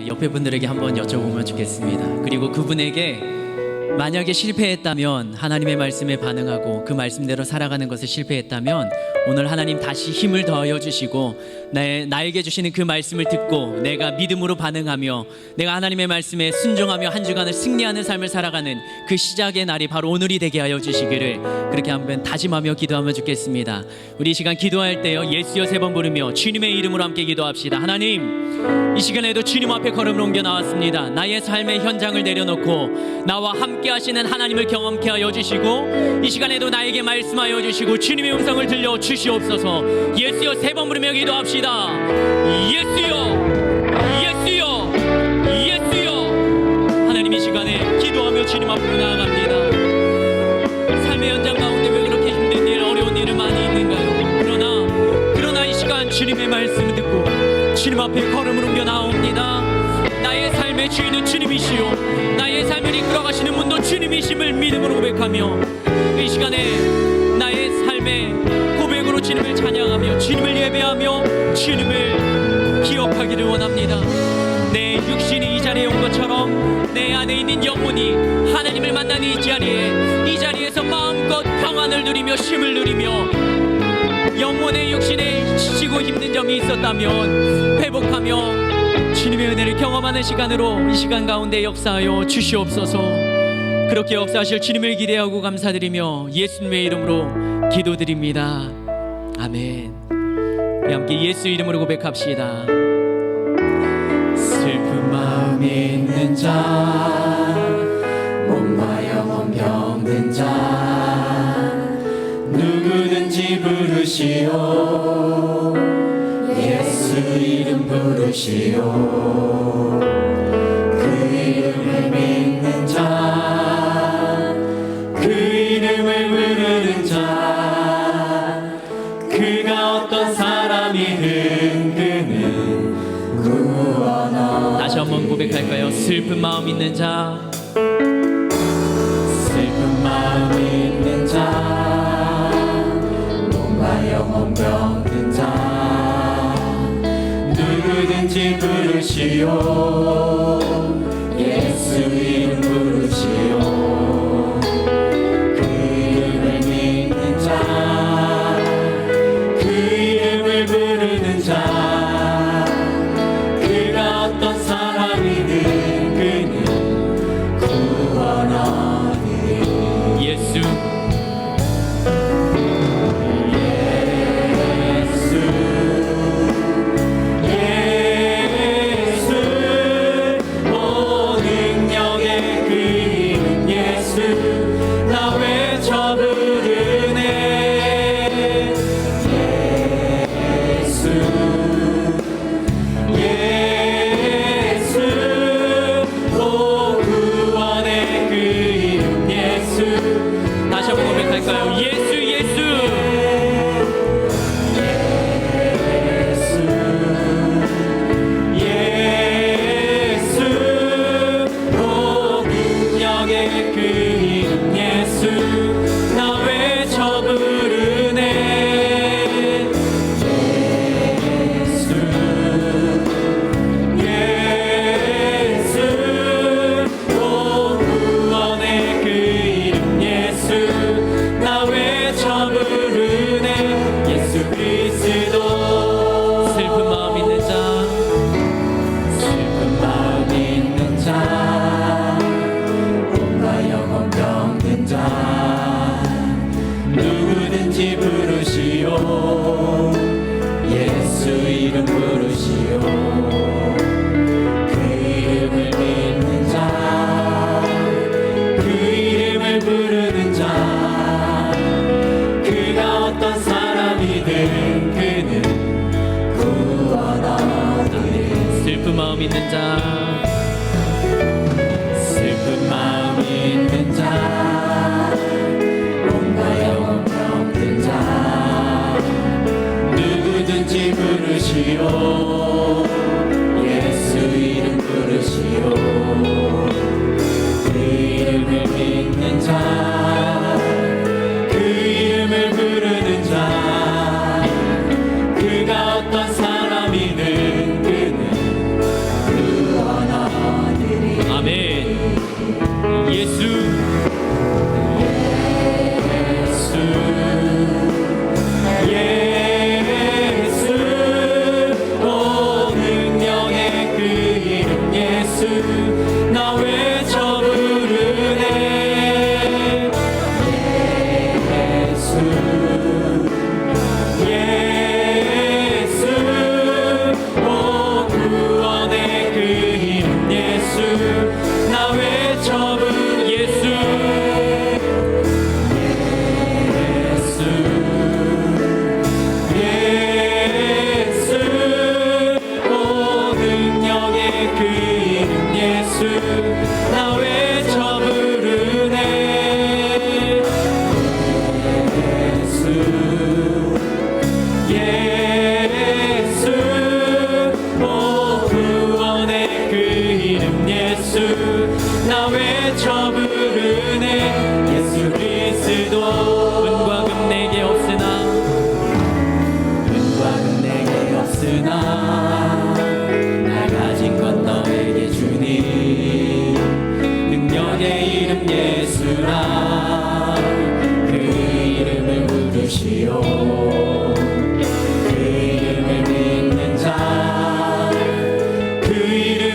옆에 분들에게 한번 여쭤보면 좋겠습니다. 그리고 그분에게 만약에 실패했다면, 하나님의 말씀에 반응하고 그 말씀대로 살아가는 것에 실패했다면 오늘 하나님 다시 힘을 더하여 주시고 나에게 주시는 그 말씀을 듣고 내가 믿음으로 반응하며 내가 하나님의 말씀에 순종하며 한 주간을 승리하는 삶을 살아가는 그 시작의 날이 바로 오늘이 되게 하여 주시기를 그렇게 한번 다짐하며 기도하면 좋겠습니다. 우리 이 시간 기도할 때요, 예수여 3번 부르며 주님의 이름으로 함께 기도합시다. 하나님, 이 시간에도 주님 앞에 걸음을 옮겨 나왔습니다. 나의 삶의 현장을 내려놓고 나와 함께 하시는 하나님을 경험케 하여 주시고 이 시간에도 나에게 말씀하여 주시고 주님의 음성을 들려 주시옵소서. 예수여 3번 부르며 기도합시다. 예수여, 예수여, 예수여. 하나님, 이 시간에 기도하며 주님 앞으로 나아갑니다. 삶의 현장 가운데 왜 그렇게 힘든 일, 어려운 일은 많이 있는가요? 그러나 이 시간 주님의 말씀을 듣고 주님 앞에 걸음을 옮겨 나옵니다. 나의 삶의 주인은 주님이시오, 나의 삶을 이끌어가시는 분도 주님이심을 믿음으로 고백하며 이 시간에 나의 삶의 고백으로 주님을 찬양하며 주님을 예배하며 주님을 기억하기를 원합니다. 내 육신이 이 자리에 온 것처럼 내 안에 있는 영혼이 하나님을 만나는 이 자리에서 마음껏 평안을 누리며 쉼을 누리며 영혼의 육신에 지치고 힘든 점이 있었다면 회복하며 주님의 은혜를 경험하는 시간으로 이 시간 가운데 역사하여 주시옵소서. 그렇게 역사하실 주님을 기대하고 감사드리며 예수님의 이름으로 기도드립니다. 아멘. 우리 함께 예수 이름으로 고백합시다. 슬픈 마음이 있는 자, 몸과 영혼 병든 자, 누구든지 부르시오. 예수 이름 부르시오. 그 이름을 믿는 자, 그 이름을 부르는 자, 그가 어떤 사람이든 그는 구원하리. 다시 한번 고백할까요? 슬픈 마음 있는 자, 슬픈 마음 있는 자, 몸과 영혼 병든 자, 누구든지 부르시오. 예수 이름 부르시오. 그 이름을 믿는 자, 그 이름을 부르는 자, 그가 어떤 사람이든 그는 구원하리. 예수, 슬픈 마음 있는 자, 슬픈 마음 있는 자, 몸과 영혼 병든 자, 누구든지 부르시오. 예수 이름 부르시오. 그 이름을 믿는 자, 그 이름을 부르는 자, 그가 어떤 사람이든 그는 구원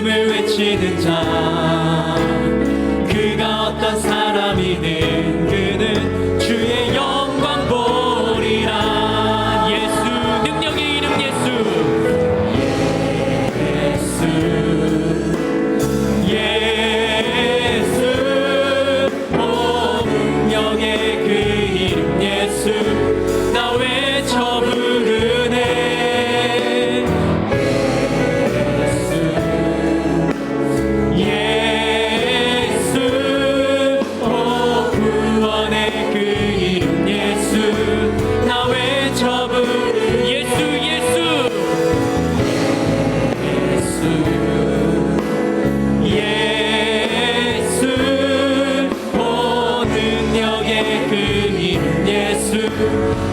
이름을 외치는 자 그가 어떤 사람이든 그는 주의 영광 보리라. 예수 능력의 이름 예수 예수 오 능력의 그 이름 예수 나 외쳐 부르네.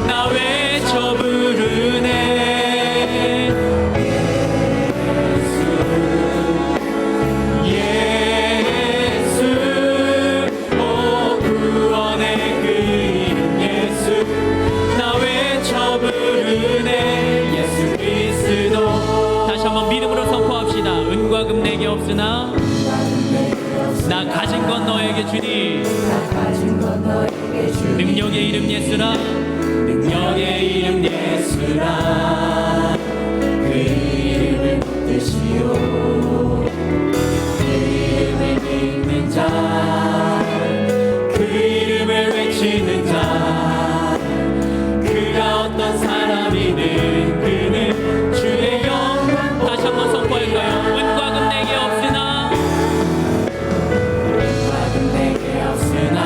나 외쳐 부르네. 예수 오 구원의 그 이름 예수 나 외쳐 부르네. 예수 그리스도 다시 한번 믿음으로 선포합시다. 은과 금 내게 없으나 나 가진 건 너에게 주니 능력의 이름 예수라. 능력의 이름 예수라. 그 이름을 붙드시오. 그 이름을 믿는 자 그 이름을 외치는 자 그가 어떤 사람이든 그는 주의 영광. 다시 한번 선포할까요? 은과 금 내게 없으나 은과 금 내게 없으나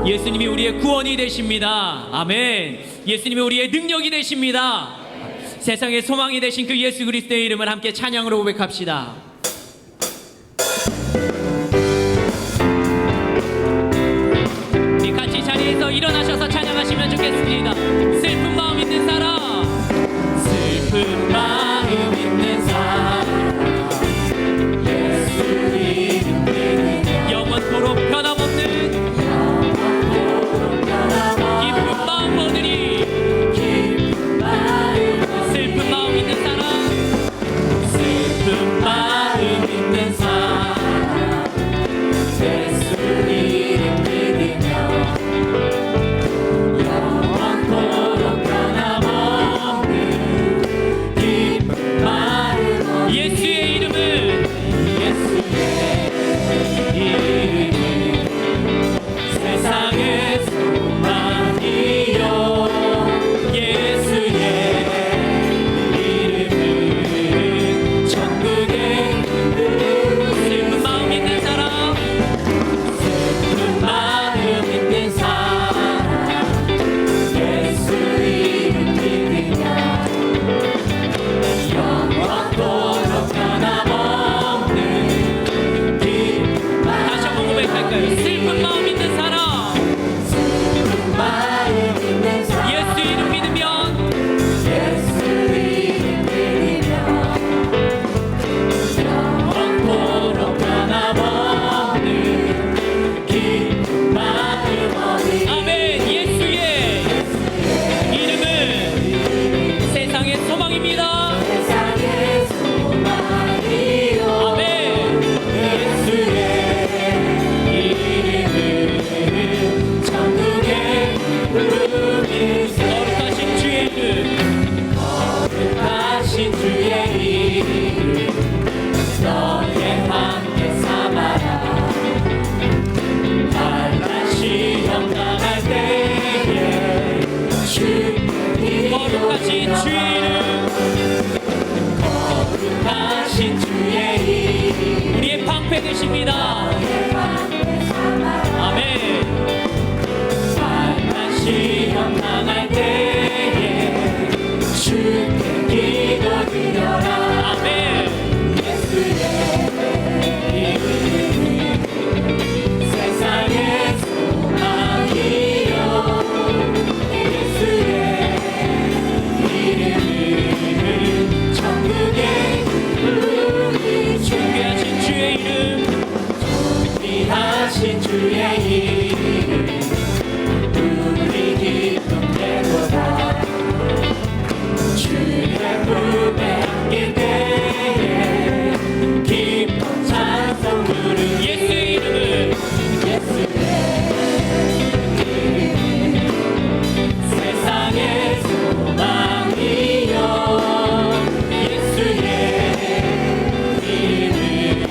예수님이 우리의 구원이 되십니다. 아멘. 예수님이 우리의 능력이 되십니다. 세상의 소망이 되신 그 예수 그리스도의 이름을 함께 찬양으로 고백합시다. 우리 같이 자리에서 일어나셔서 찬양하시면 좋겠습니다. 슬픈 마음 있는 사람, 슬픈 마음 있는 사람, 예수 이름 믿으며 영원토록 변함없는 기쁜 마음 모으리. 슬픈 마음 있는 사람, 슬픈 마음 있는 사람, 예수 이름 믿으며 영원토록 되십니다. 아멘. 만난 시험 당할 때에 주께 기도드려라. 아멘. 예수의 이름은 세상의 소망이요. 예수의 이름은 천국의 기쁨이. 존귀하신 주의 이름, 존귀하신 주의 이름, 우리 기쁨되도다. 주의 품에 안길 때에 기쁨 찬송 부르. 예수의 이름은, 예수의 이름은 세상의 소망이요. 예수의 이름은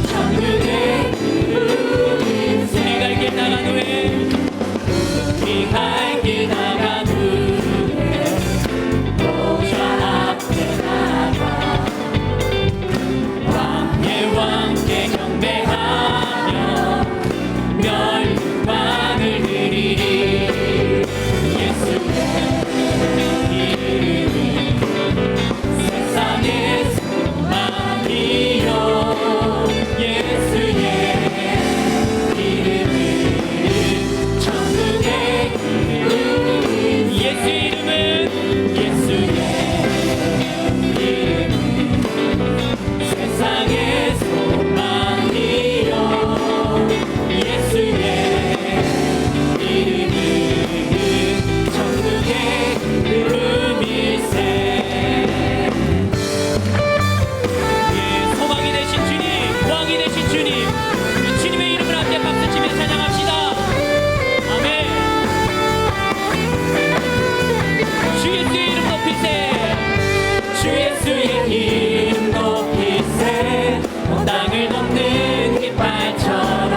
천국의 기쁨이. 우리 갈 길 나간 후에, 우리 갈 길 나간 후에 보좌 앞에 나가 왕께 경배하며 멸관을 드리리. 예수의 이름은 세상의 소망이요. 예수의 이름은 천국의 기쁨이. 예수 이름은, 예수의 이름은 세상의 소망이요. 예수의 이름은 천국의 기쁨일세. 예, 소망이 되신 주님, 왕이 되신 주님, 주님의 이름을 함께 박수치며 찬양합시다. 아멘. 주 예수의 이름 높이세. 주 예수의 이름 높이세. 온 땅을 덮는 깃발처럼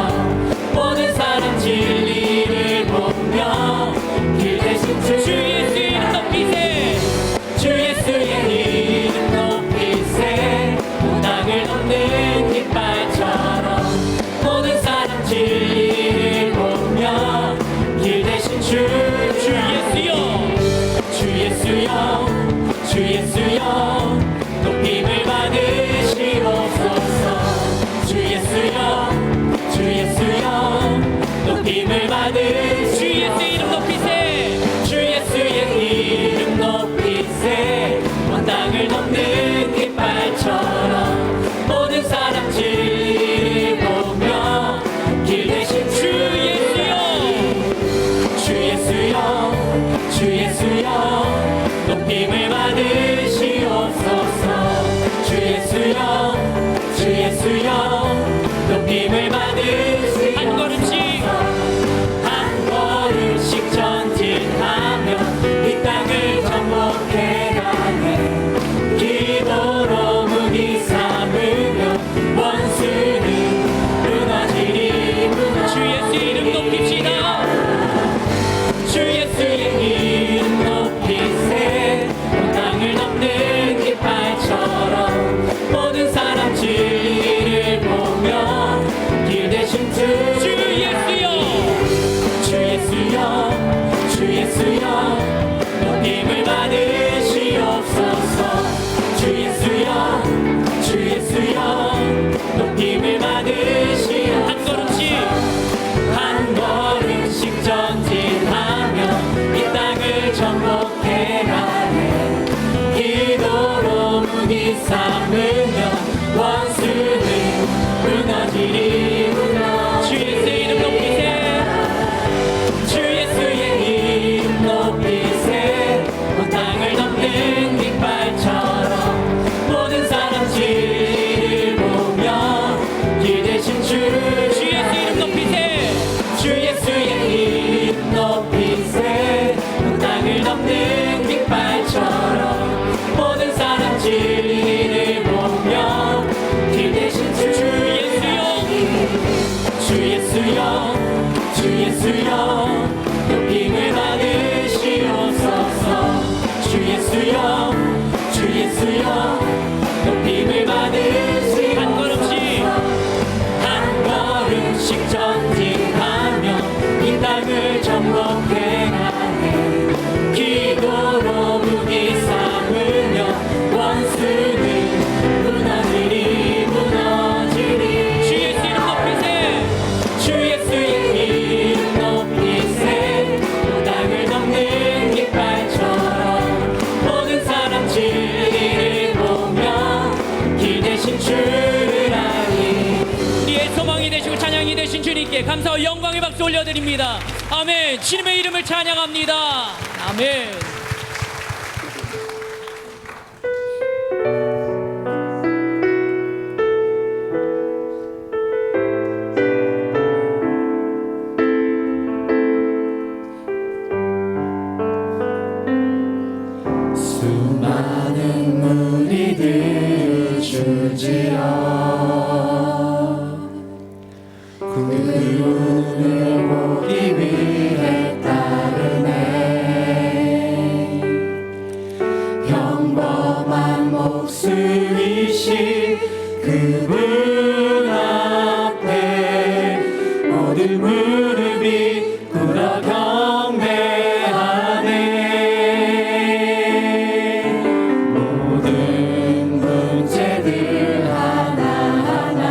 모든 사람 진리를 보며 길 대신 주 예수의 이름 높이세. 주 예수의 이름 높이세. 온 땅을 덮는 깃발처럼 모든 사람 진리를 보며 길 대신 주 예수여, 주 예수여, 주 예수여, 높임을 받으시옵소서. 주 예수여, 주 예수여, 높임을 받으. 주 예수의 이름 높이세. 주 예수의 이름 높이세. 온 땅을 덮는 깃발처럼 모든 사람 진리를 보며 길 대신 주 예수여, 주 예수여, 주 예수여, 높임을 받으시옵소서. 주 예수여, 주 예수여, 높임을 받으시옵소서. 한 걸음씩, 한 걸음씩 전진하며 이 땅을 정복해 가네. 기도로 무기 삼으며 원수는 무너지리. 주 예수의 이름 높입시다. 주 예수의 이름 높이세. 온 땅을 덮는 깃발처럼 모든 사람 진리를 되신 주를 아니. 우리의 소망이 되시고 찬양이 되신 주님께 감사와 영광의 박수 올려드립니다. 아멘. 주님의 이름을 찬양합니다. 아멘. 수많은 무리들 줄지어 그분을 보기 위해 따르네. 평범한 목숨이신 그분 앞에 모든 무릎이 꿇어 경배하네. 모든 문제들 하나하나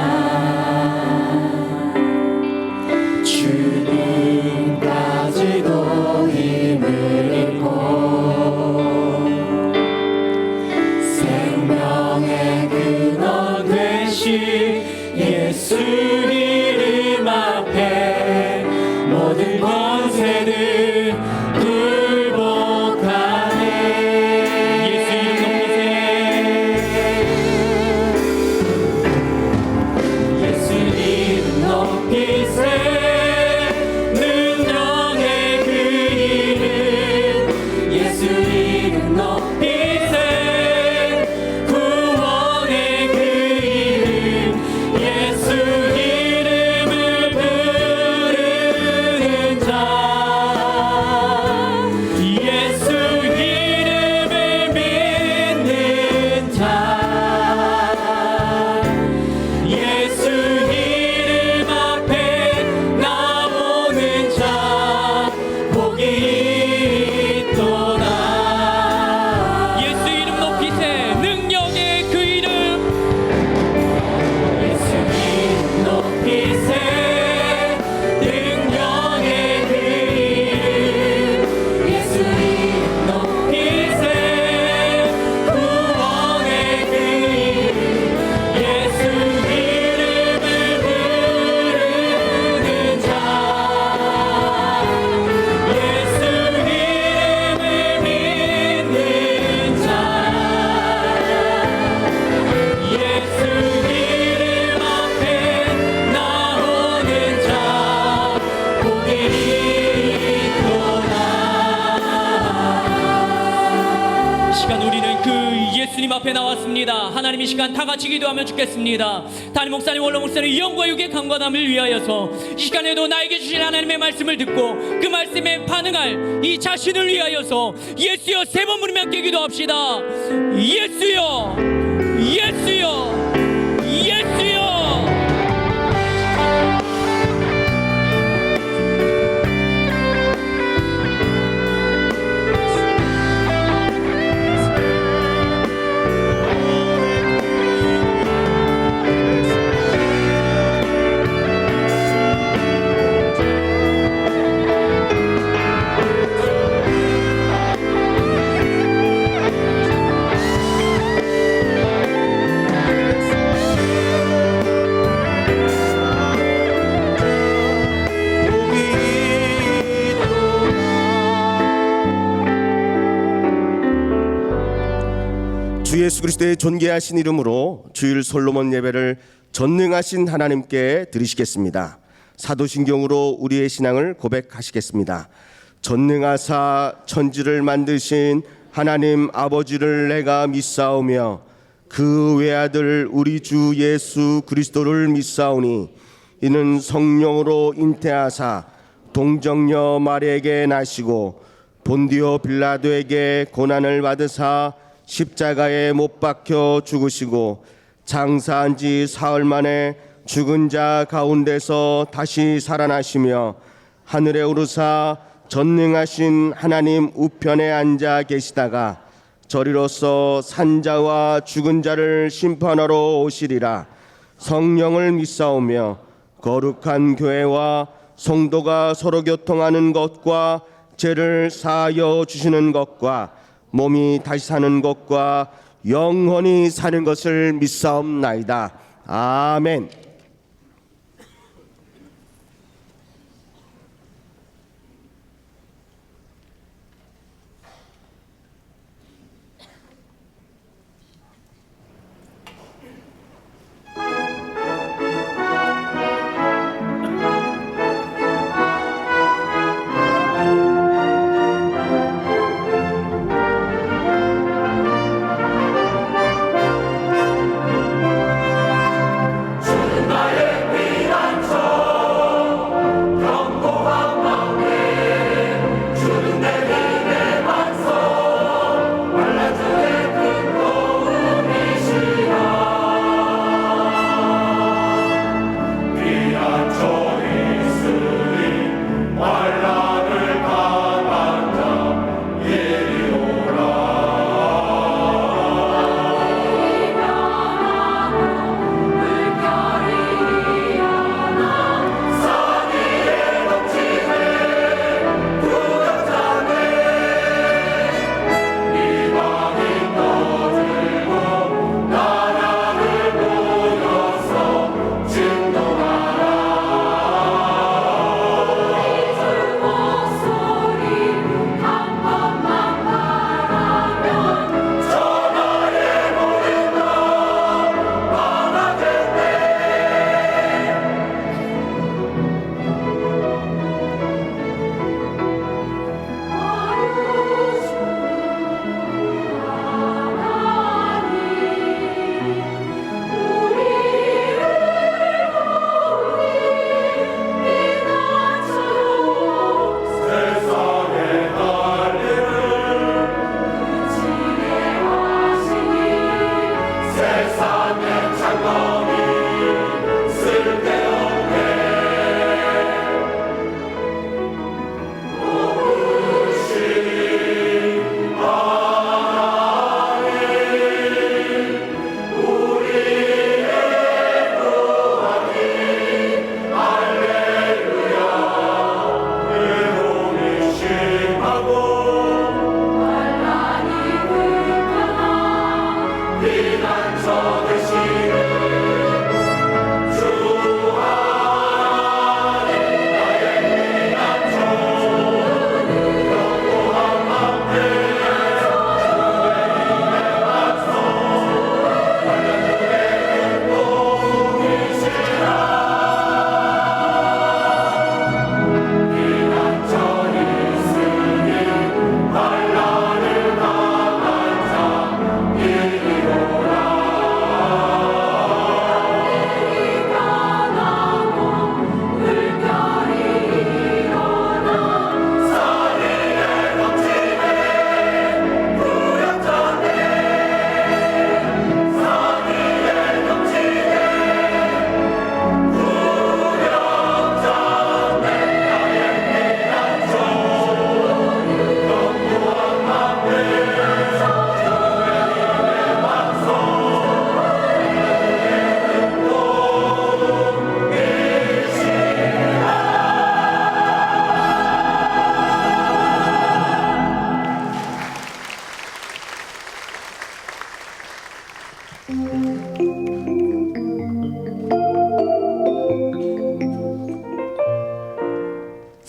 주님까지도 힘을 잃고 생명의 근원 되신 예수 이름 앞에 모든 권세를 굴복하네. 예수 이름 높이세. 예수 이름 높이세. 능력의 그 이름 예수 이름 높이세. 구원의 그 이름 예수 이름을 부르는 자. 예수 이름을 믿는 자. 예수 이름 앞에 나오는 자 복이 있도다. 예수 이름 높이세. 능력의 그 이름. 예수 이름 높이세. 능력의 그 이름 예수 이름 높이세. 구원의 그 이름 예수 이름을 부르는 자. 예수 이름을 믿는 자. 예수 이름 앞에 나오는 자 복이 있도다. 이 시간 우리는 그 예수님 앞에 나왔습니다. 하나님 이 시간 다 같이 기도하면 좋겠습니다. 담임 목사님, 원로 목사님 영과 육의 강건함을 위하여서 이 시간에도 나에게 주신 하나님의 말씀을 듣고 그 말씀에 반응할 이 자신을 위하여서 예수여 세 번 부르며 함께 기도합시다. 예수여, 예수여, 예수여. 주 예수 그리스도의 존귀하신 이름으로 주일 솔로몬 예배를 전능하신 하나님께 드리시겠습니다. 사도신경으로 우리의 신앙을 고백하시겠습니다. 전능하사 천지를 만드신 하나님 아버지를 내가 믿사오며 그 외아들 우리 주 예수 그리스도를 믿사오니 이는 성령으로 잉태하사 동정녀 마리에게 나시고 본디오 빌라도에게 고난을 받으사 십자가에 못 박혀 죽으시고 장사한 지 사흘 만에 죽은 자 가운데서 다시 살아나시며 하늘에 오르사 전능하신 하나님 우편에 앉아 계시다가 저리로서 산자와 죽은 자를 심판하러 오시리라. 성령을 믿사오며 거룩한 교회와 성도가 서로 교통하는 것과 죄를 사하여 주시는 것과 몸이 다시 사는 것과 영원히 사는 것을 믿사옵나이다. 아멘.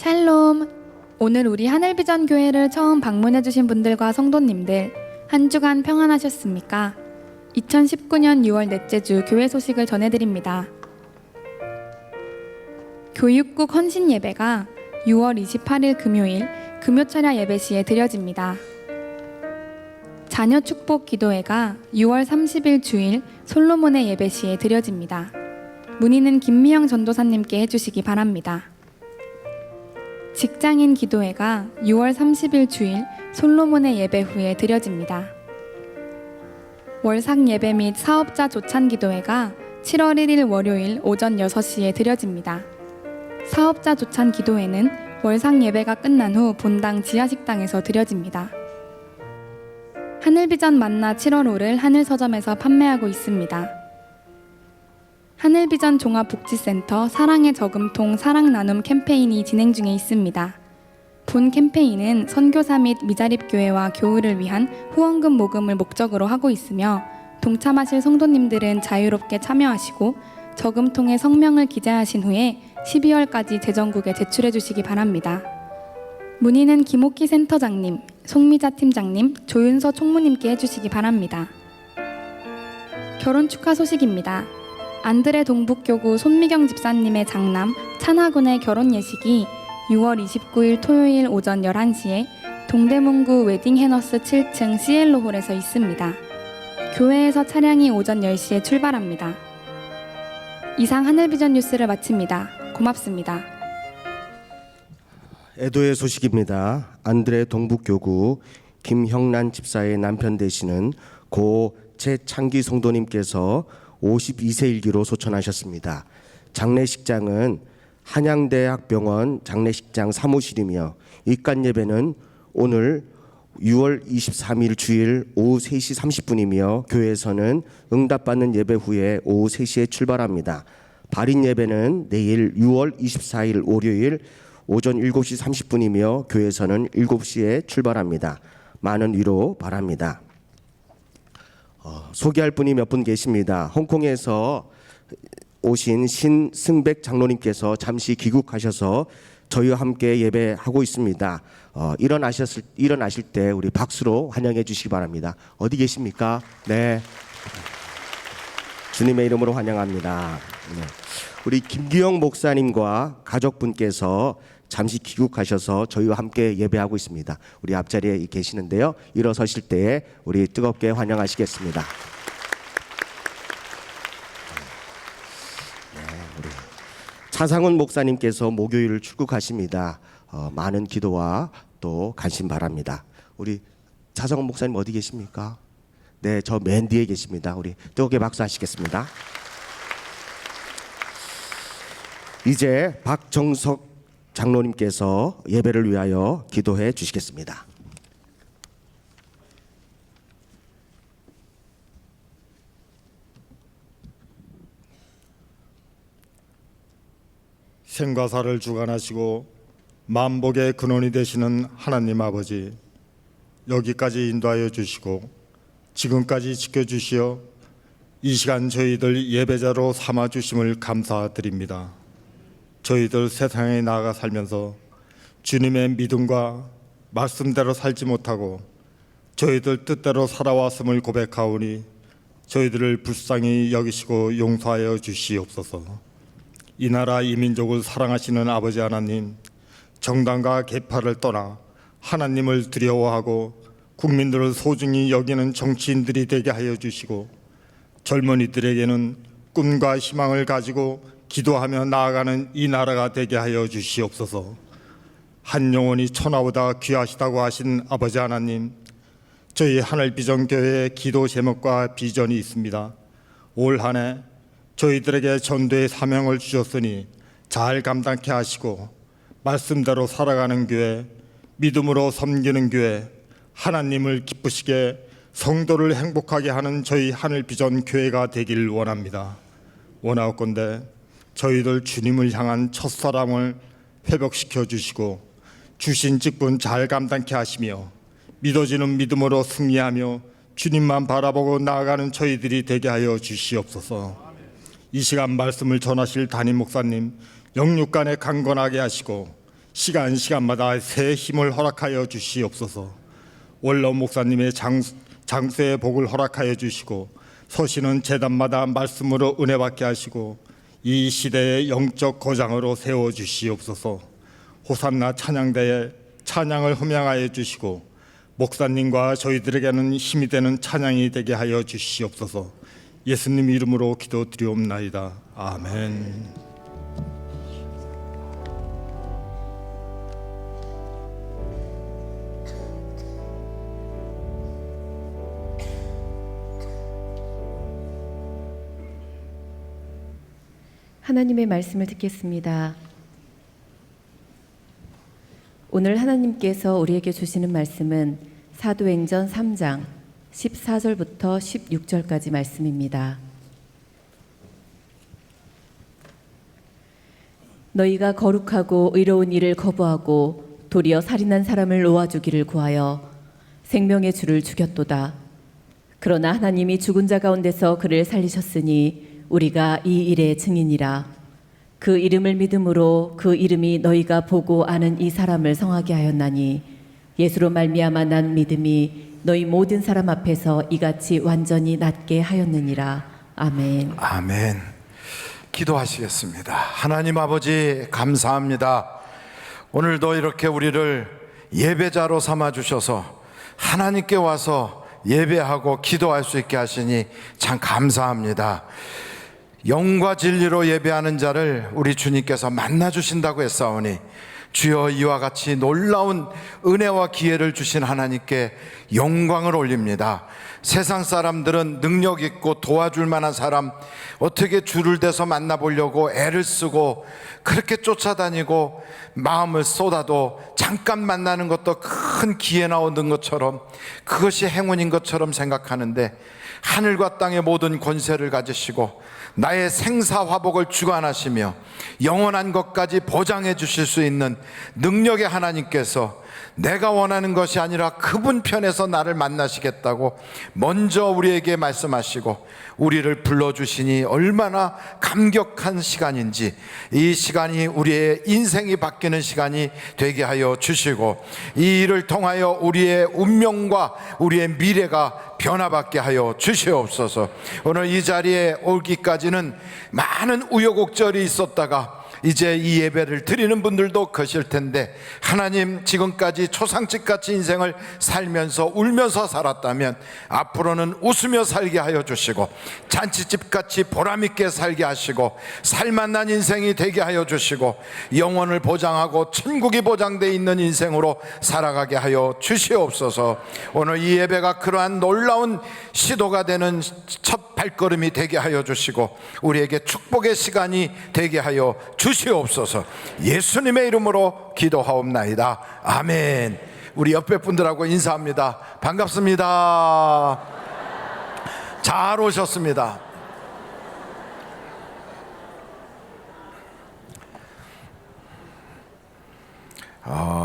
샬롬. 오늘 우리 하늘비전 교회를 처음 방문해주신 분들과 성도님들 한 주간 평안하셨습니까? 2019년 6월 넷째 주 교회 소식을 전해드립니다. 교육국 헌신 예배가 6월 28일 금요일 금요철야 예배 시에 드려집니다. 자녀 축복 기도회가 6월 30일 주일 솔로몬의 예배 시에 드려집니다. 문의는 김미영 전도사님께 해주시기 바랍니다. 직장인 기도회가 6월 30일 주일 솔로몬의 예배 후에 드려집니다. 월삭 예배 및 사업자 조찬 기도회가 7월 1일 월요일 오전 6시에 드려집니다. 사업자 조찬 기도회는 월삭 예배가 끝난 후 본당 지하식당에서 드려집니다. 하늘비전 만나 7월5를 하늘서점에서 판매하고 있습니다. 하늘비전 종합복지센터 사랑의 저금통 사랑나눔 캠페인이 진행 중에 있습니다. 본 캠페인은 선교사 및 미자립교회와 교회를 위한 후원금 모금을 목적으로 하고 있으며 동참하실 성도님들은 자유롭게 참여하시고 저금통에 성명을 기재하신 후에 12월까지 재정국에 제출해 주시기 바랍니다. 문의는 김옥희 센터장님, 송미자 팀장님, 조윤서 총무님께 해주시기 바랍니다. 결혼 축하 소식입니다. 안드레 동북교구 손미경 집사님의 장남 찬하군의 결혼 예식이 6월 29일 토요일 오전 11시에 동대문구 웨딩해너스 7층 시엘로홀에서 있습니다. 교회에서 차량이 오전 10시에 출발합니다. 이상 하늘비전 뉴스를 마칩니다. 고맙습니다. 애도의 소식입니다. 안드레 동북교구 김형란 집사의 남편 되시는 고 최창기 성도님께서 52세일기로 소천하셨습니다. 장례식장은 한양대학병원 장례식장 사무실이며 입관 예배는 오늘 6월 23일 주일 오후 3시 30분이며 교회에서는 응답받는 예배 후에 오후 3시에 출발합니다. 발인 예배는 내일 6월 24일 월요일 오전 7시 30분이며 교회에서는 7시에 출발합니다. 많은 위로 바랍니다. 소개할 분이 몇 분 계십니다. 홍콩에서 오신 신승백 장로님께서 잠시 귀국하셔서 저희와 함께 예배하고 있습니다. 일어나실 때 우리 박수로 환영해 주시기 바랍니다. 어디 계십니까? 네. 주님의 이름으로 환영합니다. 네. 우리 김규영 목사님과 가족분께서 잠시 귀국하셔서 저희와 함께 예배하고 있습니다. 우리 앞자리에 계시는데요. 일어서실 때에 우리 뜨겁게 환영하시겠습니다. 우리 차상훈 목사님께서 목요일 출국하십니다. 많은 기도와 또 관심 바랍니다. 우리 차상훈 목사님 어디 계십니까? 네, 저 맨 뒤에 계십니다. 우리 뜨겁게 박수하시겠습니다. 이제 박정석 장로님께서 예배를 위하여 기도해 주시겠습니다. 생과사를 주관하시고 만복의 근원이 되시는 하나님 아버지, 여기까지 인도하여 주시고 지금까지 지켜주시어 이 시간 저희들 예배자로 삼아 주심을 감사드립니다. 저희들 세상에 나아가 살면서 주님의 믿음과 말씀대로 살지 못하고 저희들 뜻대로 살아왔음을 고백하오니 저희들을 불쌍히 여기시고 용서하여 주시옵소서. 이 나라 이 민족을 사랑하시는 아버지 하나님, 정당과 계파를 떠나 하나님을 두려워하고 국민들을 소중히 여기는 정치인들이 되게 하여 주시고 젊은이들에게는 꿈과 희망을 가지고 기도하며 나아가는 이 나라가 되게 하여 주시옵소서. 한 영혼이 천하보다 귀하시다고 하신 아버지 하나님, 저희 하늘비전교회의 기도 제목과 비전이 있습니다. 올 한 해 저희들에게 전도의 사명을 주셨으니 잘 감당케 하시고 말씀대로 살아가는 교회, 믿음으로 섬기는 교회, 하나님을 기쁘시게 성도를 행복하게 하는 저희 하늘비전교회가 되길 원합니다. 원하옵건대 저희들 주님을 향한 첫사랑을 회복시켜 주시고 주신 직분 잘 감당케 하시며 믿어지는 믿음으로 승리하며 주님만 바라보고 나아가는 저희들이 되게 하여 주시옵소서. 이 시간 말씀을 전하실 담임 목사님 영육간에 강건하게 하시고 시간마다 새 힘을 허락하여 주시옵소서. 원로 목사님의 장수의 복을 허락하여 주시고 서시는 제단마다 말씀으로 은혜 받게 하시고 이 시대의 영적 거장으로 세워 주시옵소서. 호산나 찬양대에 찬양을 흠양하여 주시고 목사님과 저희들에게는 힘이 되는 찬양이 되게 하여 주시옵소서. 예수님 이름으로 기도드리옵나이다. 아멘. 하나님의 말씀을 듣겠습니다. 오늘 하나님께서 우리에게 주시는 말씀은 사도행전 3장 14절부터 16절까지 말씀입니다. 너희가 거룩하고 의로운 일을 거부하고 도리어 살인한 사람을 놓아주기를 구하여 생명의 주를 죽였도다. 그러나 하나님이 죽은 자 가운데서 그를 살리셨으니 우리가 이 일의 증인이라. 그 이름을 믿음으로 그 이름이 너희가 보고 아는 이 사람을 성하게 하였나니 예수로 말미암아 난 믿음이 너희 모든 사람 앞에서 이같이 완전히 낫게 하였느니라. 아멘. 아멘. 기도하시겠습니다. 하나님 아버지 감사합니다. 오늘도 이렇게 우리를 예배자로 삼아 주셔서 하나님께 와서 예배하고 기도할 수 있게 하시니 참 감사합니다. 영과 진리로 예배하는 자를 우리 주님께서 만나 주신다고 했사오니 주여 이와 같이 놀라운 은혜와 기회를 주신 하나님께 영광을 올립니다. 세상 사람들은 능력 있고 도와줄 만한 사람 어떻게 줄을 대서 만나보려고 애를 쓰고 그렇게 쫓아다니고 마음을 쏟아도 잠깐 만나는 것도 큰 기회나 얻는 것처럼 그것이 행운인 것처럼 생각하는데 하늘과 땅의 모든 권세를 가지시고 나의 생사화복을 주관하시며 영원한 것까지 보장해 주실 수 있는 능력의 하나님께서 내가 원하는 것이 아니라 그분 편에서 나를 만나시겠다고 먼저 우리에게 말씀하시고 우리를 불러주시니 얼마나 감격한 시간인지 이 시간이 우리의 인생이 바뀌는 시간이 되게 하여 주시고 이 일을 통하여 우리의 운명과 우리의 미래가 변화받게 하여 주시옵소서. 오늘 이 자리에 오기까지는 많은 우여곡절이 있었다가 이제 이 예배를 드리는 분들도 계실 텐데 하나님 지금까지 초상집같이 인생을 살면서 울면서 살았다면 앞으로는 웃으며 살게 하여 주시고 잔치집같이 보람있게 살게 하시고 살만난 인생이 되게 하여 주시고 영혼을 보장하고 천국이 보장되어 있는 인생으로 살아가게 하여 주시옵소서. 오늘 이 예배가 그러한 놀라운 시도가 되는 첫 발걸음이 되게 하여 주시고 우리에게 축복의 시간이 되게 하여 주시옵소서. 예수님의 이름으로 기도하옵나이다. 아멘. 우리 옆에 분들하고 인사합니다. 반갑습니다. 잘 오셨습니다.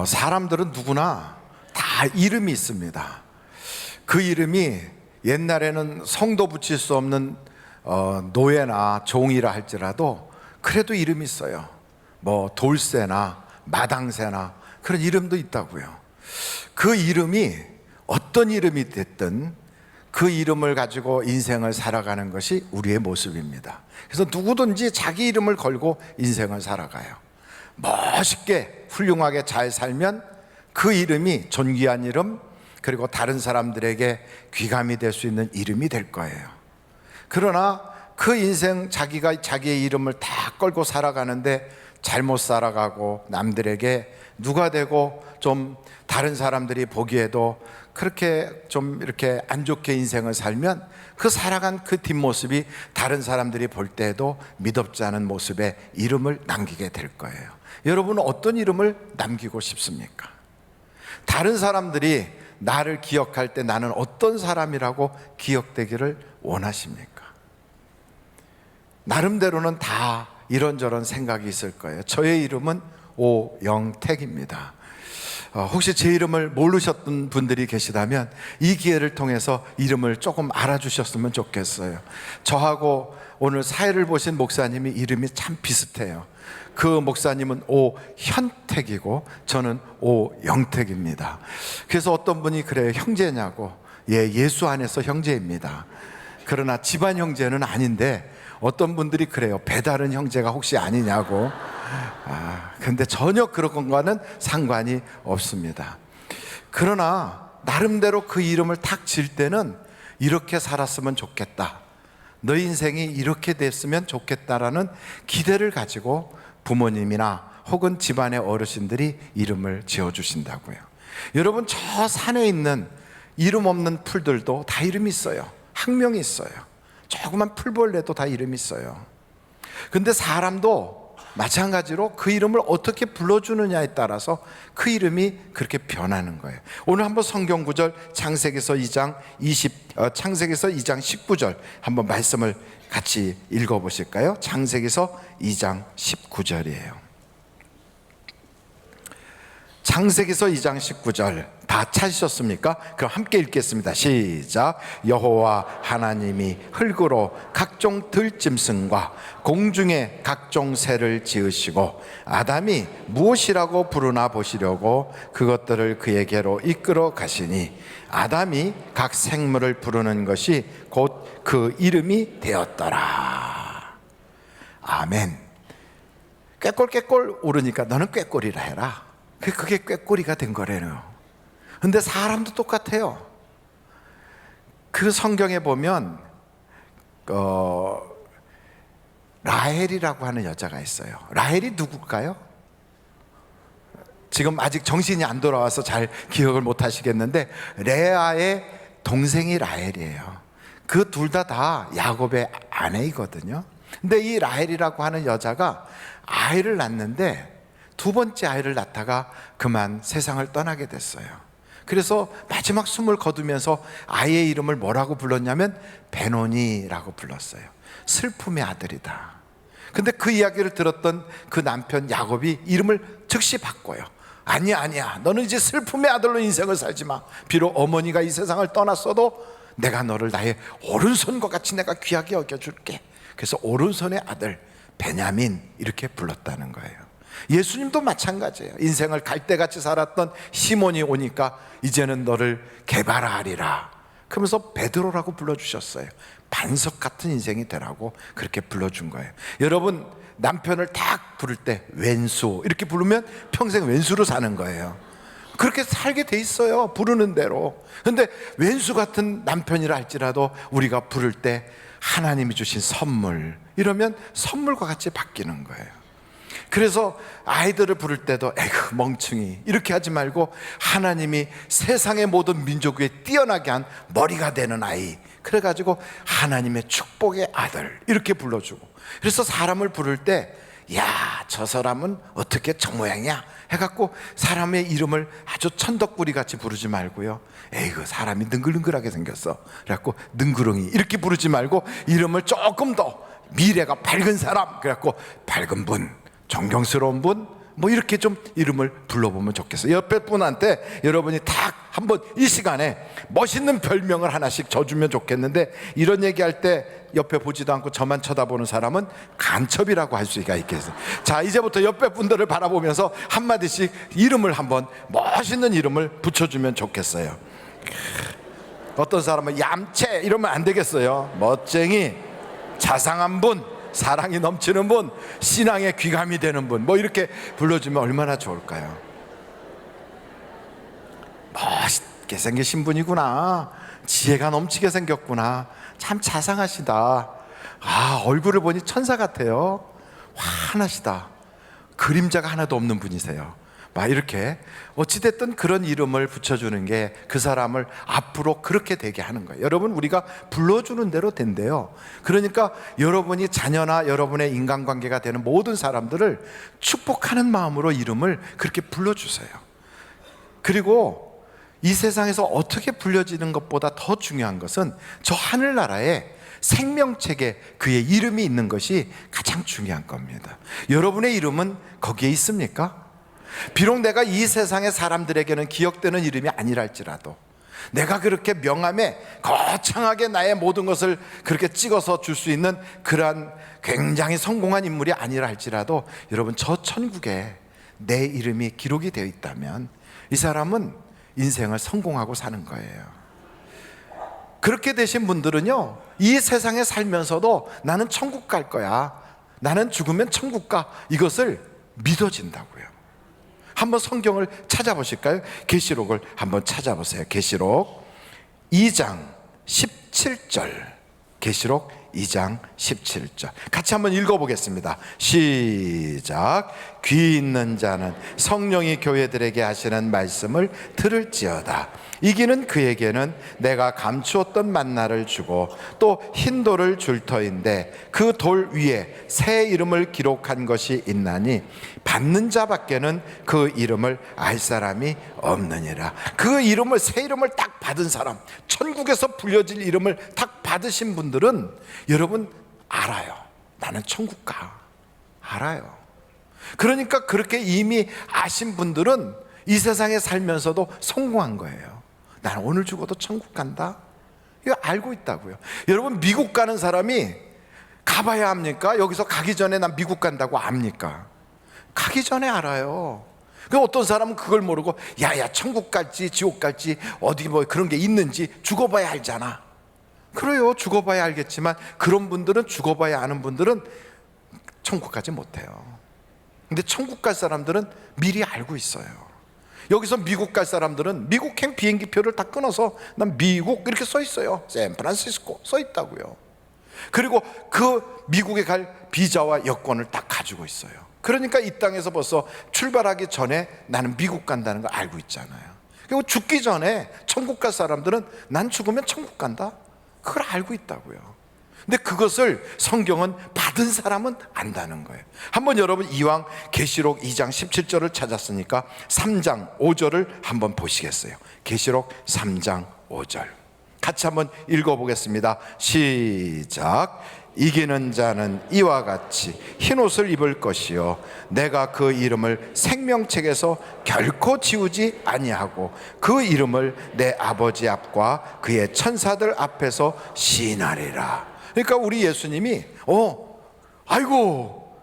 사람들은 누구나 다 이름이 있습니다. 그 이름이 옛날에는 성도 붙일 수 없는 노예나 종이라 할지라도 그래도 이름이 있어요. 뭐 돌쇠나 마당새나 그런 이름도 있다고요. 그 이름이 어떤 이름이 됐든 그 이름을 가지고 인생을 살아가는 것이 우리의 모습입니다. 그래서 누구든지 자기 이름을 걸고 인생을 살아가요. 멋있게 훌륭하게 잘 살면 그 이름이 존귀한 이름, 그리고 다른 사람들에게 귀감이 될 수 있는 이름이 될 거예요. 그러나 그 인생 자기가 자기의 이름을 다 걸고 살아가는데 잘못 살아가고 남들에게 누가 되고 좀 다른 사람들이 보기에도 그렇게 좀 이렇게 안 좋게 인생을 살면 그 살아간 그 뒷모습이 다른 사람들이 볼 때에도 미덥지 않은 모습에 이름을 남기게 될 거예요. 여러분은 어떤 이름을 남기고 싶습니까? 다른 사람들이 나를 기억할 때 나는 어떤 사람이라고 기억되기를 원하십니까? 나름대로는 다 이런저런 생각이 있을 거예요. 저의 이름은 오영택입니다. 혹시 제 이름을 모르셨던 분들이 계시다면 이 기회를 통해서 이름을 조금 알아주셨으면 좋겠어요. 저하고 오늘 사회를 보신 목사님이 이름이 참 비슷해요. 그 목사님은 오현택이고 저는 오영택입니다. 그래서 어떤 분이 그래요. 형제냐고. 예, 예수 안에서 형제입니다. 그러나 집안 형제는 아닌데 어떤 분들이 그래요. 배다른 형제가 혹시 아니냐고. 근데 전혀 그런 것과는 상관이 없습니다. 그러나 나름대로 그 이름을 탁 질 때는 이렇게 살았으면 좋겠다, 너희 인생이 이렇게 됐으면 좋겠다라는 기대를 가지고 부모님이나 혹은 집안의 어르신들이 이름을 지어주신다고요. 여러분, 저 산에 있는 이름 없는 풀들도 다 이름이 있어요. 학명이 있어요. 조그만 풀벌레도 다 이름이 있어요. 근데 사람도 마찬가지로 그 이름을 어떻게 불러주느냐에 따라서 그 이름이 그렇게 변하는 거예요. 오늘 한번 성경 구절 창세기서 2장 19절 한번 말씀을 같이 읽어보실까요? 창세기서 2장 19절이에요. 창세기서 2장 19절 다 찾으셨습니까? 그럼 함께 읽겠습니다. 시작. 여호와 하나님이 흙으로 각종 들짐승과 공중의 각종 새를 지으시고 아담이 무엇이라고 부르나 보시려고 그것들을 그에게로 이끌어 가시니 아담이 각 생물을 부르는 것이 곧 그 이름이 되었더라. 아멘. 꾀꼴 오르니까 너는 꾀꼴이라 해라. 그게 꾀꼬리가 된 거래요. 근데 사람도 똑같아요. 그 성경에 보면 라헬이라고 하는 여자가 있어요. 라헬이 누굴까요? 지금 아직 정신이 안 돌아와서 잘 기억을 못 하시겠는데 레아의 동생이 라헬이에요. 그 둘 다 야곱의 아내이거든요. 근데 이 라헬이라고 하는 여자가 아이를 낳는데 두 번째 아이를 낳다가 그만 세상을 떠나게 됐어요. 그래서 마지막 숨을 거두면서 아이의 이름을 뭐라고 불렀냐면 베노니라고 불렀어요. 슬픔의 아들이다. 근데 그 이야기를 들었던 그 남편 야곱이 이름을 즉시 바꿔요. 아니야 너는 이제 슬픔의 아들로 인생을 살지 마. 비록 어머니가 이 세상을 떠났어도 내가 너를 나의 오른손과 같이 내가 귀하게 여겨줄게. 그래서 오른손의 아들 베냐민 이렇게 불렀다는 거예요. 예수님도 마찬가지예요. 인생을 갈대같이 살았던 시몬이 오니까 이제는 너를 개발하리라 그러면서 베드로라고 불러주셨어요. 반석 같은 인생이 되라고 그렇게 불러준 거예요. 여러분 남편을 딱 부를 때 왼수 이렇게 부르면 평생 왼수로 사는 거예요. 그렇게 살게 돼 있어요. 부르는 대로. 근데 왼수 같은 남편이라 할지라도 우리가 부를 때 하나님이 주신 선물 이러면 선물과 같이 바뀌는 거예요. 그래서 아이들을 부를 때도 에휴 멍충이 이렇게 하지 말고 하나님이 세상의 모든 민족 위에 뛰어나게 한 머리가 되는 아이 그래가지고 하나님의 축복의 아들 이렇게 불러주고 그래서 사람을 부를 때 야, 저 사람은 어떻게 저 모양이야 해갖고 사람의 이름을 아주 천덕꾸리 같이 부르지 말고요. 에이그 사람이 능글능글하게 생겼어 그래갖고 능구렁이 이렇게 부르지 말고 이름을 조금 더 미래가 밝은 사람 그래갖고 밝은 분 존경스러운 분 뭐 이렇게 좀 이름을 불러보면 좋겠어요. 옆에 분한테 여러분이 딱 한번 이 시간에 멋있는 별명을 하나씩 줘주면 좋겠는데 이런 얘기할 때 옆에 보지도 않고 저만 쳐다보는 사람은 간첩이라고 할 수가 있겠어요. 자 이제부터 옆에 분들을 바라보면서 한마디씩 이름을 한번 멋있는 이름을 붙여주면 좋겠어요. 어떤 사람은 얌체 이러면 안 되겠어요. 멋쟁이, 자상한 분, 사랑이 넘치는 분, 신앙의 귀감이 되는 분 뭐 이렇게 불러주면 얼마나 좋을까요? 멋있게 생기신 분이구나, 지혜가 넘치게 생겼구나, 참 자상하시다, 아 얼굴을 보니 천사 같아요, 환하시다, 그림자가 하나도 없는 분이세요. 막 이렇게 어찌됐든 그런 이름을 붙여주는 게 그 사람을 앞으로 그렇게 되게 하는 거예요. 여러분 우리가 불러주는 대로 된대요. 그러니까 여러분이 자녀나 여러분의 인간관계가 되는 모든 사람들을 축복하는 마음으로 이름을 그렇게 불러주세요. 그리고 이 세상에서 어떻게 불려지는 것보다 더 중요한 것은 저 하늘나라에 생명책에 그의 이름이 있는 것이 가장 중요한 겁니다. 여러분의 이름은 거기에 있습니까? 비록 내가 이 세상의 사람들에게는 기억되는 이름이 아니라 할지라도 내가 그렇게 명함에 거창하게 나의 모든 것을 그렇게 찍어서 줄 수 있는 그러한 굉장히 성공한 인물이 아니라 할지라도 여러분 저 천국에 내 이름이 기록이 되어 있다면 이 사람은 인생을 성공하고 사는 거예요. 그렇게 되신 분들은요 이 세상에 살면서도 나는 천국 갈 거야, 나는 죽으면 천국 가, 이것을 믿어진다고요. 한번 성경을 찾아보실까요? 계시록을 한번 찾아보세요. 계시록 2장 17절. 계시록 2장 17절 같이 한번 읽어보겠습니다. 시작. 귀 있는 자는 성령이 교회들에게 하시는 말씀을 들을지어다. 이기는 그에게는 내가 감추었던 만나를 주고 또 흰 돌을 줄 터인데 그 돌 위에 새 이름을 기록한 것이 있나니 받는 자밖에는 그 이름을 알 사람이 없느니라. 그 이름을, 새 이름을 딱 받은 사람, 천국에서 불려질 이름을 딱 받으신 분들은 여러분 알아요. 나는 천국 가. 알아요. 그러니까 그렇게 이미 아신 분들은 이 세상에 살면서도 성공한 거예요. 나는 오늘 죽어도 천국 간다, 이거 알고 있다고요. 여러분, 미국 가는 사람이 가봐야 합니까? 여기서 가기 전에 난 미국 간다고 압니까? 가기 전에 알아요. 그 어떤 사람은 그걸 모르고 야야 천국 갈지 지옥 갈지 어디 뭐 그런 게 있는지 죽어봐야 알잖아. 그래요, 죽어봐야 알겠지만 그런 분들은, 죽어봐야 아는 분들은 천국 가지 못해요. 근데 천국 갈 사람들은 미리 알고 있어요. 여기서 미국 갈 사람들은 미국행 비행기표를 다 끊어서 난 미국 이렇게 써 있어요. 샌프란시스코 써 있다고요. 그리고 그 미국에 갈 비자와 여권을 딱 가지고 있어요. 그러니까 이 땅에서 벌써 출발하기 전에 나는 미국 간다는 걸 알고 있잖아요. 그리고 죽기 전에 천국 갈 사람들은 난 죽으면 천국 간다, 그걸 알고 있다고요. 근데 그것을 성경은 받은 사람은 안다는 거예요. 한번 여러분 이왕 계시록 2장 17절을 찾았으니까 3장 5절을 한번 보시겠어요? 계시록 3장 5절 같이 한번 읽어보겠습니다. 시작. 이기는 자는 이와 같이 흰옷을 입을 것이요 내가 그 이름을 생명책에서 결코 지우지 아니하고 그 이름을 내 아버지 앞과 그의 천사들 앞에서 시인하리라. 그러니까 우리 예수님이 아이고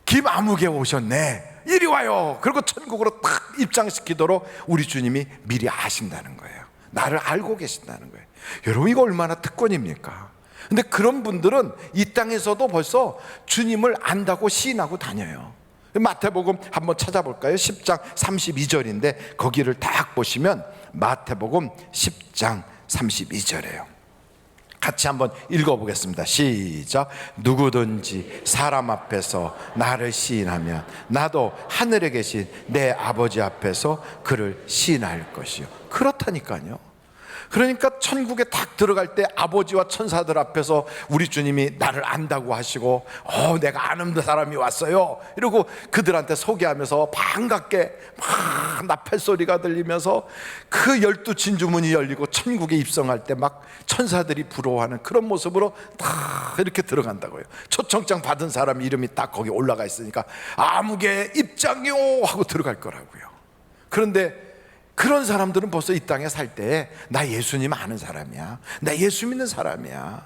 김아무개 오셨네, 이리 와요. 그리고 천국으로 딱 입장시키도록 우리 주님이 미리 아신다는 거예요. 나를 알고 계신다는 거예요. 여러분, 이거 얼마나 특권입니까? 근데 그런 분들은 이 땅에서도 벌써 주님을 안다고 시인하고 다녀요. 마태복음 한번 찾아볼까요? 10장 32절인데 거기를 딱 보시면 마태복음 10장 32절이에요. 같이 한번 읽어보겠습니다. 시작. 누구든지 사람 앞에서 나를 시인하면 나도 하늘에 계신 내 아버지 앞에서 그를 시인할 것이요. 그렇다니까요. 그러니까 천국에 딱 들어갈 때 아버지와 천사들 앞에서 우리 주님이 나를 안다고 하시고 내가 아는 사람이 왔어요 이러고 그들한테 소개하면서 반갑게 막 나팔소리가 들리면서 그 12진주문이 열리고 천국에 입성할 때 막 천사들이 부러워하는 그런 모습으로 다 이렇게 들어간다고요. 초청장 받은 사람 이름이 딱 거기 올라가 있으니까 아무개 입장요 하고 들어갈 거라고요. 그런데 그런 사람들은 벌써 이 땅에 살 때 나 예수님 아는 사람이야, 나 예수 믿는 사람이야,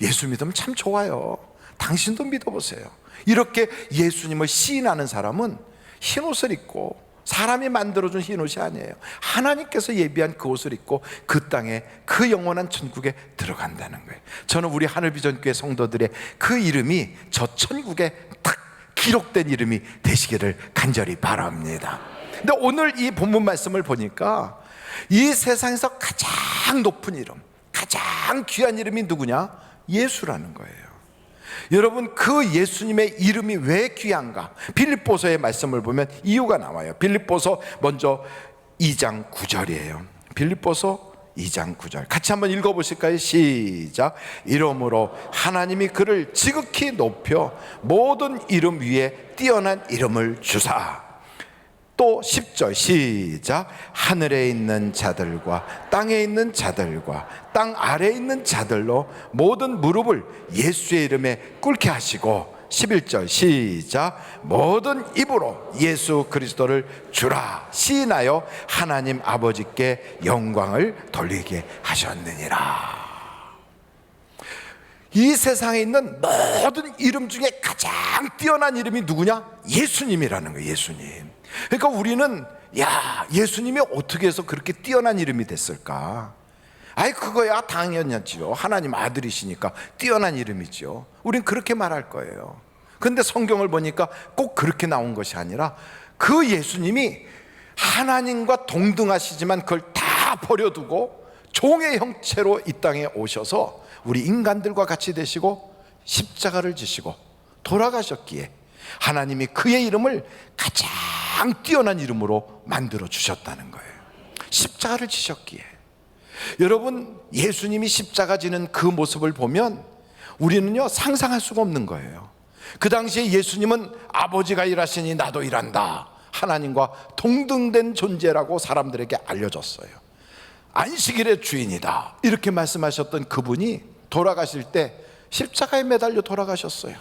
예수 믿으면 참 좋아요, 당신도 믿어보세요, 이렇게 예수님을 시인하는 사람은 흰옷을 입고, 사람이 만들어준 흰옷이 아니에요, 하나님께서 예비한 그 옷을 입고 그 땅에 그 영원한 천국에 들어간다는 거예요. 저는 우리 하늘비전교회 성도들의 그 이름이 저 천국에 딱 기록된 이름이 되시기를 간절히 바랍니다. 근데 오늘 이 본문 말씀을 보니까 이 세상에서 가장 높은 이름, 가장 귀한 이름이 누구냐? 예수라는 거예요. 여러분, 그 예수님의 이름이 왜 귀한가? 빌립보서의 말씀을 보면 이유가 나와요. 빌립보서 먼저 2장 9절이에요. 빌립보서 2장 9절 같이 한번 읽어보실까요? 시작. 이러므로 하나님이 그를 지극히 높여 모든 이름 위에 뛰어난 이름을 주사. 또 10절 시작. 하늘에 있는 자들과 땅에 있는 자들과 땅 아래에 있는 자들로 모든 무릎을 예수의 이름에 꿇게 하시고 11절 시작. 모든 입으로 예수 그리스도를 주라 시인하여 하나님 아버지께 영광을 돌리게 하셨느니라. 이 세상에 있는 모든 이름 중에 가장 뛰어난 이름이 누구냐? 예수님이라는 거예요. 예수님. 그러니까 우리는 예수님이 어떻게 해서 그렇게 뛰어난 이름이 됐을까? 그거야 당연하지요. 하나님 아들이시니까 뛰어난 이름이죠. 우린 그렇게 말할 거예요. 그런데 성경을 보니까 꼭 그렇게 나온 것이 아니라 그 예수님이 하나님과 동등하시지만 그걸 다 버려두고 종의 형체로 이 땅에 오셔서 우리 인간들과 같이 되시고 십자가를 지시고 돌아가셨기에 하나님이 그의 이름을 가장 뛰어난 이름으로 만들어 주셨다는 거예요. 십자가를 지셨기에. 여러분, 예수님이 십자가 지는 그 모습을 보면 우리는요 상상할 수가 없는 거예요. 그 당시에 예수님은 아버지가 일하시니 나도 일한다, 하나님과 동등된 존재라고 사람들에게 알려졌어요. 안식일의 주인이다 이렇게 말씀하셨던 그분이 돌아가실 때 십자가에 매달려 돌아가셨어요.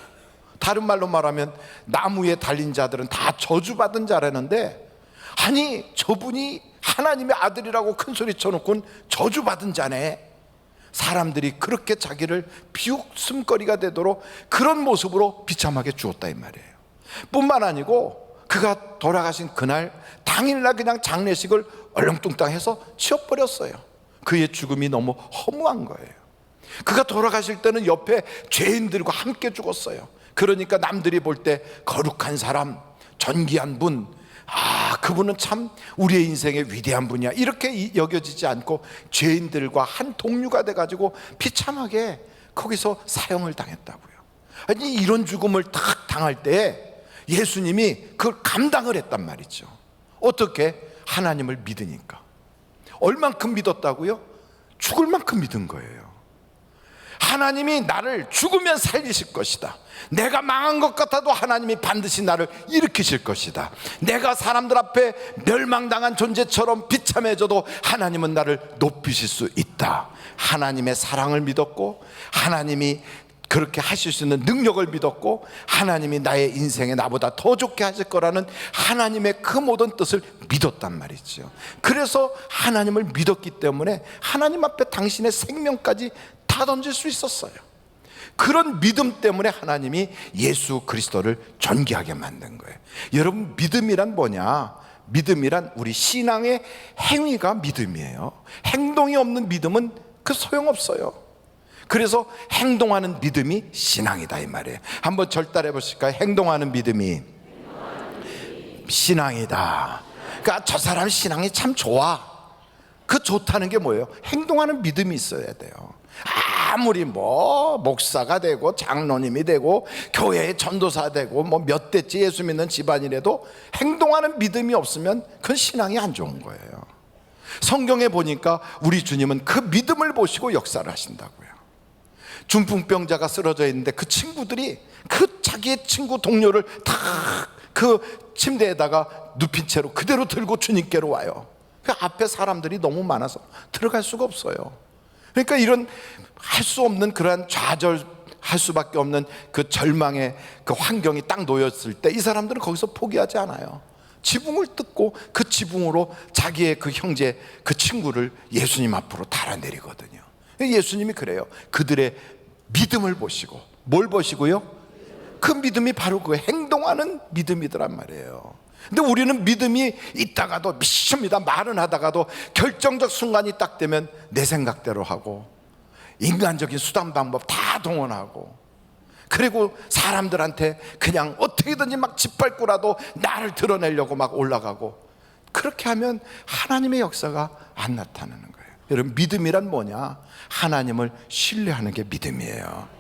다른 말로 말하면 나무에 달린 자들은 다 저주받은 자라는데 아니 저분이 하나님의 아들이라고 큰 소리 쳐놓고는 저주받은 자네. 사람들이 그렇게 자기를 비웃음거리가 되도록 그런 모습으로 비참하게 죽었다 이 말이에요. 뿐만 아니고 그가 돌아가신 그날 당일날 그냥 장례식을 얼렁뚱땅 해서 치워버렸어요. 그의 죽음이 너무 허무한 거예요. 그가 돌아가실 때는 옆에 죄인들과 함께 죽었어요. 그러니까 남들이 볼 때 거룩한 사람, 존귀한 분, 그분은 참 우리의 인생의 위대한 분이야, 이렇게 여겨지지 않고 죄인들과 한 동류가 돼가지고 비참하게 거기서 사형을 당했다고요. 아니 이런 죽음을 딱 당할 때 예수님이 그걸 감당을 했단 말이죠. 어떻게? 하나님을 믿으니까. 얼만큼 믿었다고요? 죽을 만큼 믿은 거예요. 하나님이 나를 죽으면 살리실 것이다. 내가 망한 것 같아도 하나님이 반드시 나를 일으키실 것이다. 내가 사람들 앞에 멸망당한 존재처럼 비참해져도 하나님은 나를 높이실 수 있다. 하나님의 사랑을 믿었고, 하나님이 그렇게 하실 수 있는 능력을 믿었고, 하나님이 나의 인생에 나보다 더 좋게 하실 거라는 하나님의 그 모든 뜻을 믿었단 말이죠. 그래서 하나님을 믿었기 때문에 하나님 앞에 당신의 생명까지 다 던질 수 있었어요. 그런 믿음 때문에 하나님이 예수 그리스도를 존귀하게 만든 거예요. 여러분, 믿음이란 뭐냐? 믿음이란 우리 신앙의 행위가 믿음이에요. 행동이 없는 믿음은 그 소용없어요. 그래서 행동하는 믿음이 신앙이다 이 말이에요. 한번 절달해 보실까요? 행동하는 믿음이 신앙이다. 그러니까 저 사람 신앙이 참 좋아. 그 좋다는 게 뭐예요? 행동하는 믿음이 있어야 돼요. 아무리 뭐 목사가 되고 장로님이 되고 교회의 전도사 되고 뭐 몇 대째 예수 믿는 집안이라도 행동하는 믿음이 없으면 그건 신앙이 안 좋은 거예요. 성경에 보니까 우리 주님은 그 믿음을 보시고 역사를 하신다고요. 중풍병자가 쓰러져 있는데 그 친구들이 그 자기의 친구 동료를 다 그 침대에다가 눕힌 채로 그대로 들고 주님께로 와요. 그 앞에 사람들이 너무 많아서 들어갈 수가 없어요. 그러니까 이런 할 수 없는 그러한 좌절할 수밖에 없는 그 절망의 그 환경이 딱 놓였을 때 이 사람들은 거기서 포기하지 않아요. 지붕을 뜯고 그 지붕으로 자기의 그 형제, 그 친구를 예수님 앞으로 달아내리거든요. 예수님이 그래요. 그들의 믿음을 보시고, 뭘 보시고요? 그 믿음이 바로 그 행동하는 믿음이더란 말이에요. 근데 우리는 믿음이 있다가도 믿습니다 말은 하다가도 결정적 순간이 딱 되면 내 생각대로 하고 인간적인 수단 방법 다 동원하고, 그리고 사람들한테 그냥 어떻게든지 막 짓밟고라도 나를 드러내려고 막 올라가고, 그렇게 하면 하나님의 역사가 안 나타나는 거예요. 여러분, 믿음이란 뭐냐? 하나님을 신뢰하는 게 믿음이에요.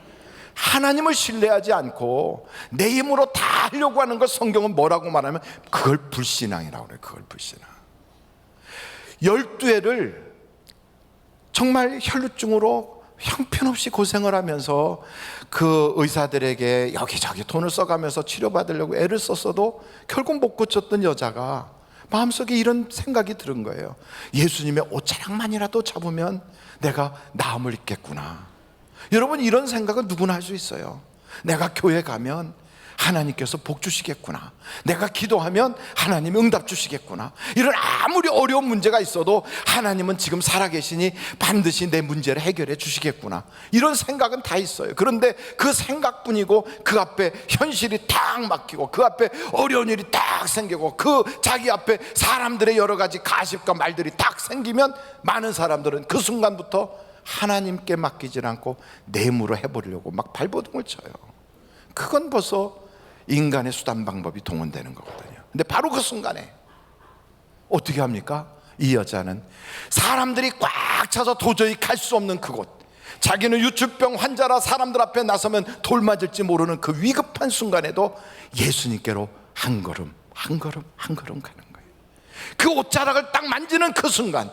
하나님을 신뢰하지 않고 내 힘으로 다 하려고 하는 걸 성경은 뭐라고 말하면 그걸 불신앙이라고 그래요. 그걸 불신앙. 12회를 정말 혈루증으로 형편없이 고생을 하면서 그 의사들에게 여기저기 돈을 써가면서 치료받으려고 애를 썼어도 결국 못 고쳤던 여자가 마음속에 이런 생각이 들은 거예요. 예수님의 옷자락만이라도 잡으면 내가 나음을 입겠구나. 여러분, 이런 생각은 누구나 할 수 있어요. 내가 교회 가면 하나님께서 복 주시겠구나. 내가 기도하면 하나님이 응답 주시겠구나. 이런 아무리 어려운 문제가 있어도 하나님은 지금 살아계시니 반드시 내 문제를 해결해 주시겠구나. 이런 생각은 다 있어요. 그런데 그 생각뿐이고 그 앞에 현실이 딱 막히고 그 앞에 어려운 일이 딱 생기고 그 자기 앞에 사람들의 여러 가지 가십과 말들이 딱 생기면 많은 사람들은 그 순간부터 하나님께 맡기질 않고 내 힘으로 해보려고 막 발버둥을 쳐요. 그건 벌써 인간의 수단 방법이 동원되는 거거든요. 근데 바로 그 순간에 어떻게 합니까? 이 여자는 사람들이 꽉 차서 도저히 갈 수 없는 그곳, 자기는 유축병 환자라 사람들 앞에 나서면 돌 맞을지 모르는 그 위급한 순간에도 예수님께로 한 걸음 한 걸음 한 걸음 가는 거예요. 그 옷자락을 딱 만지는 그 순간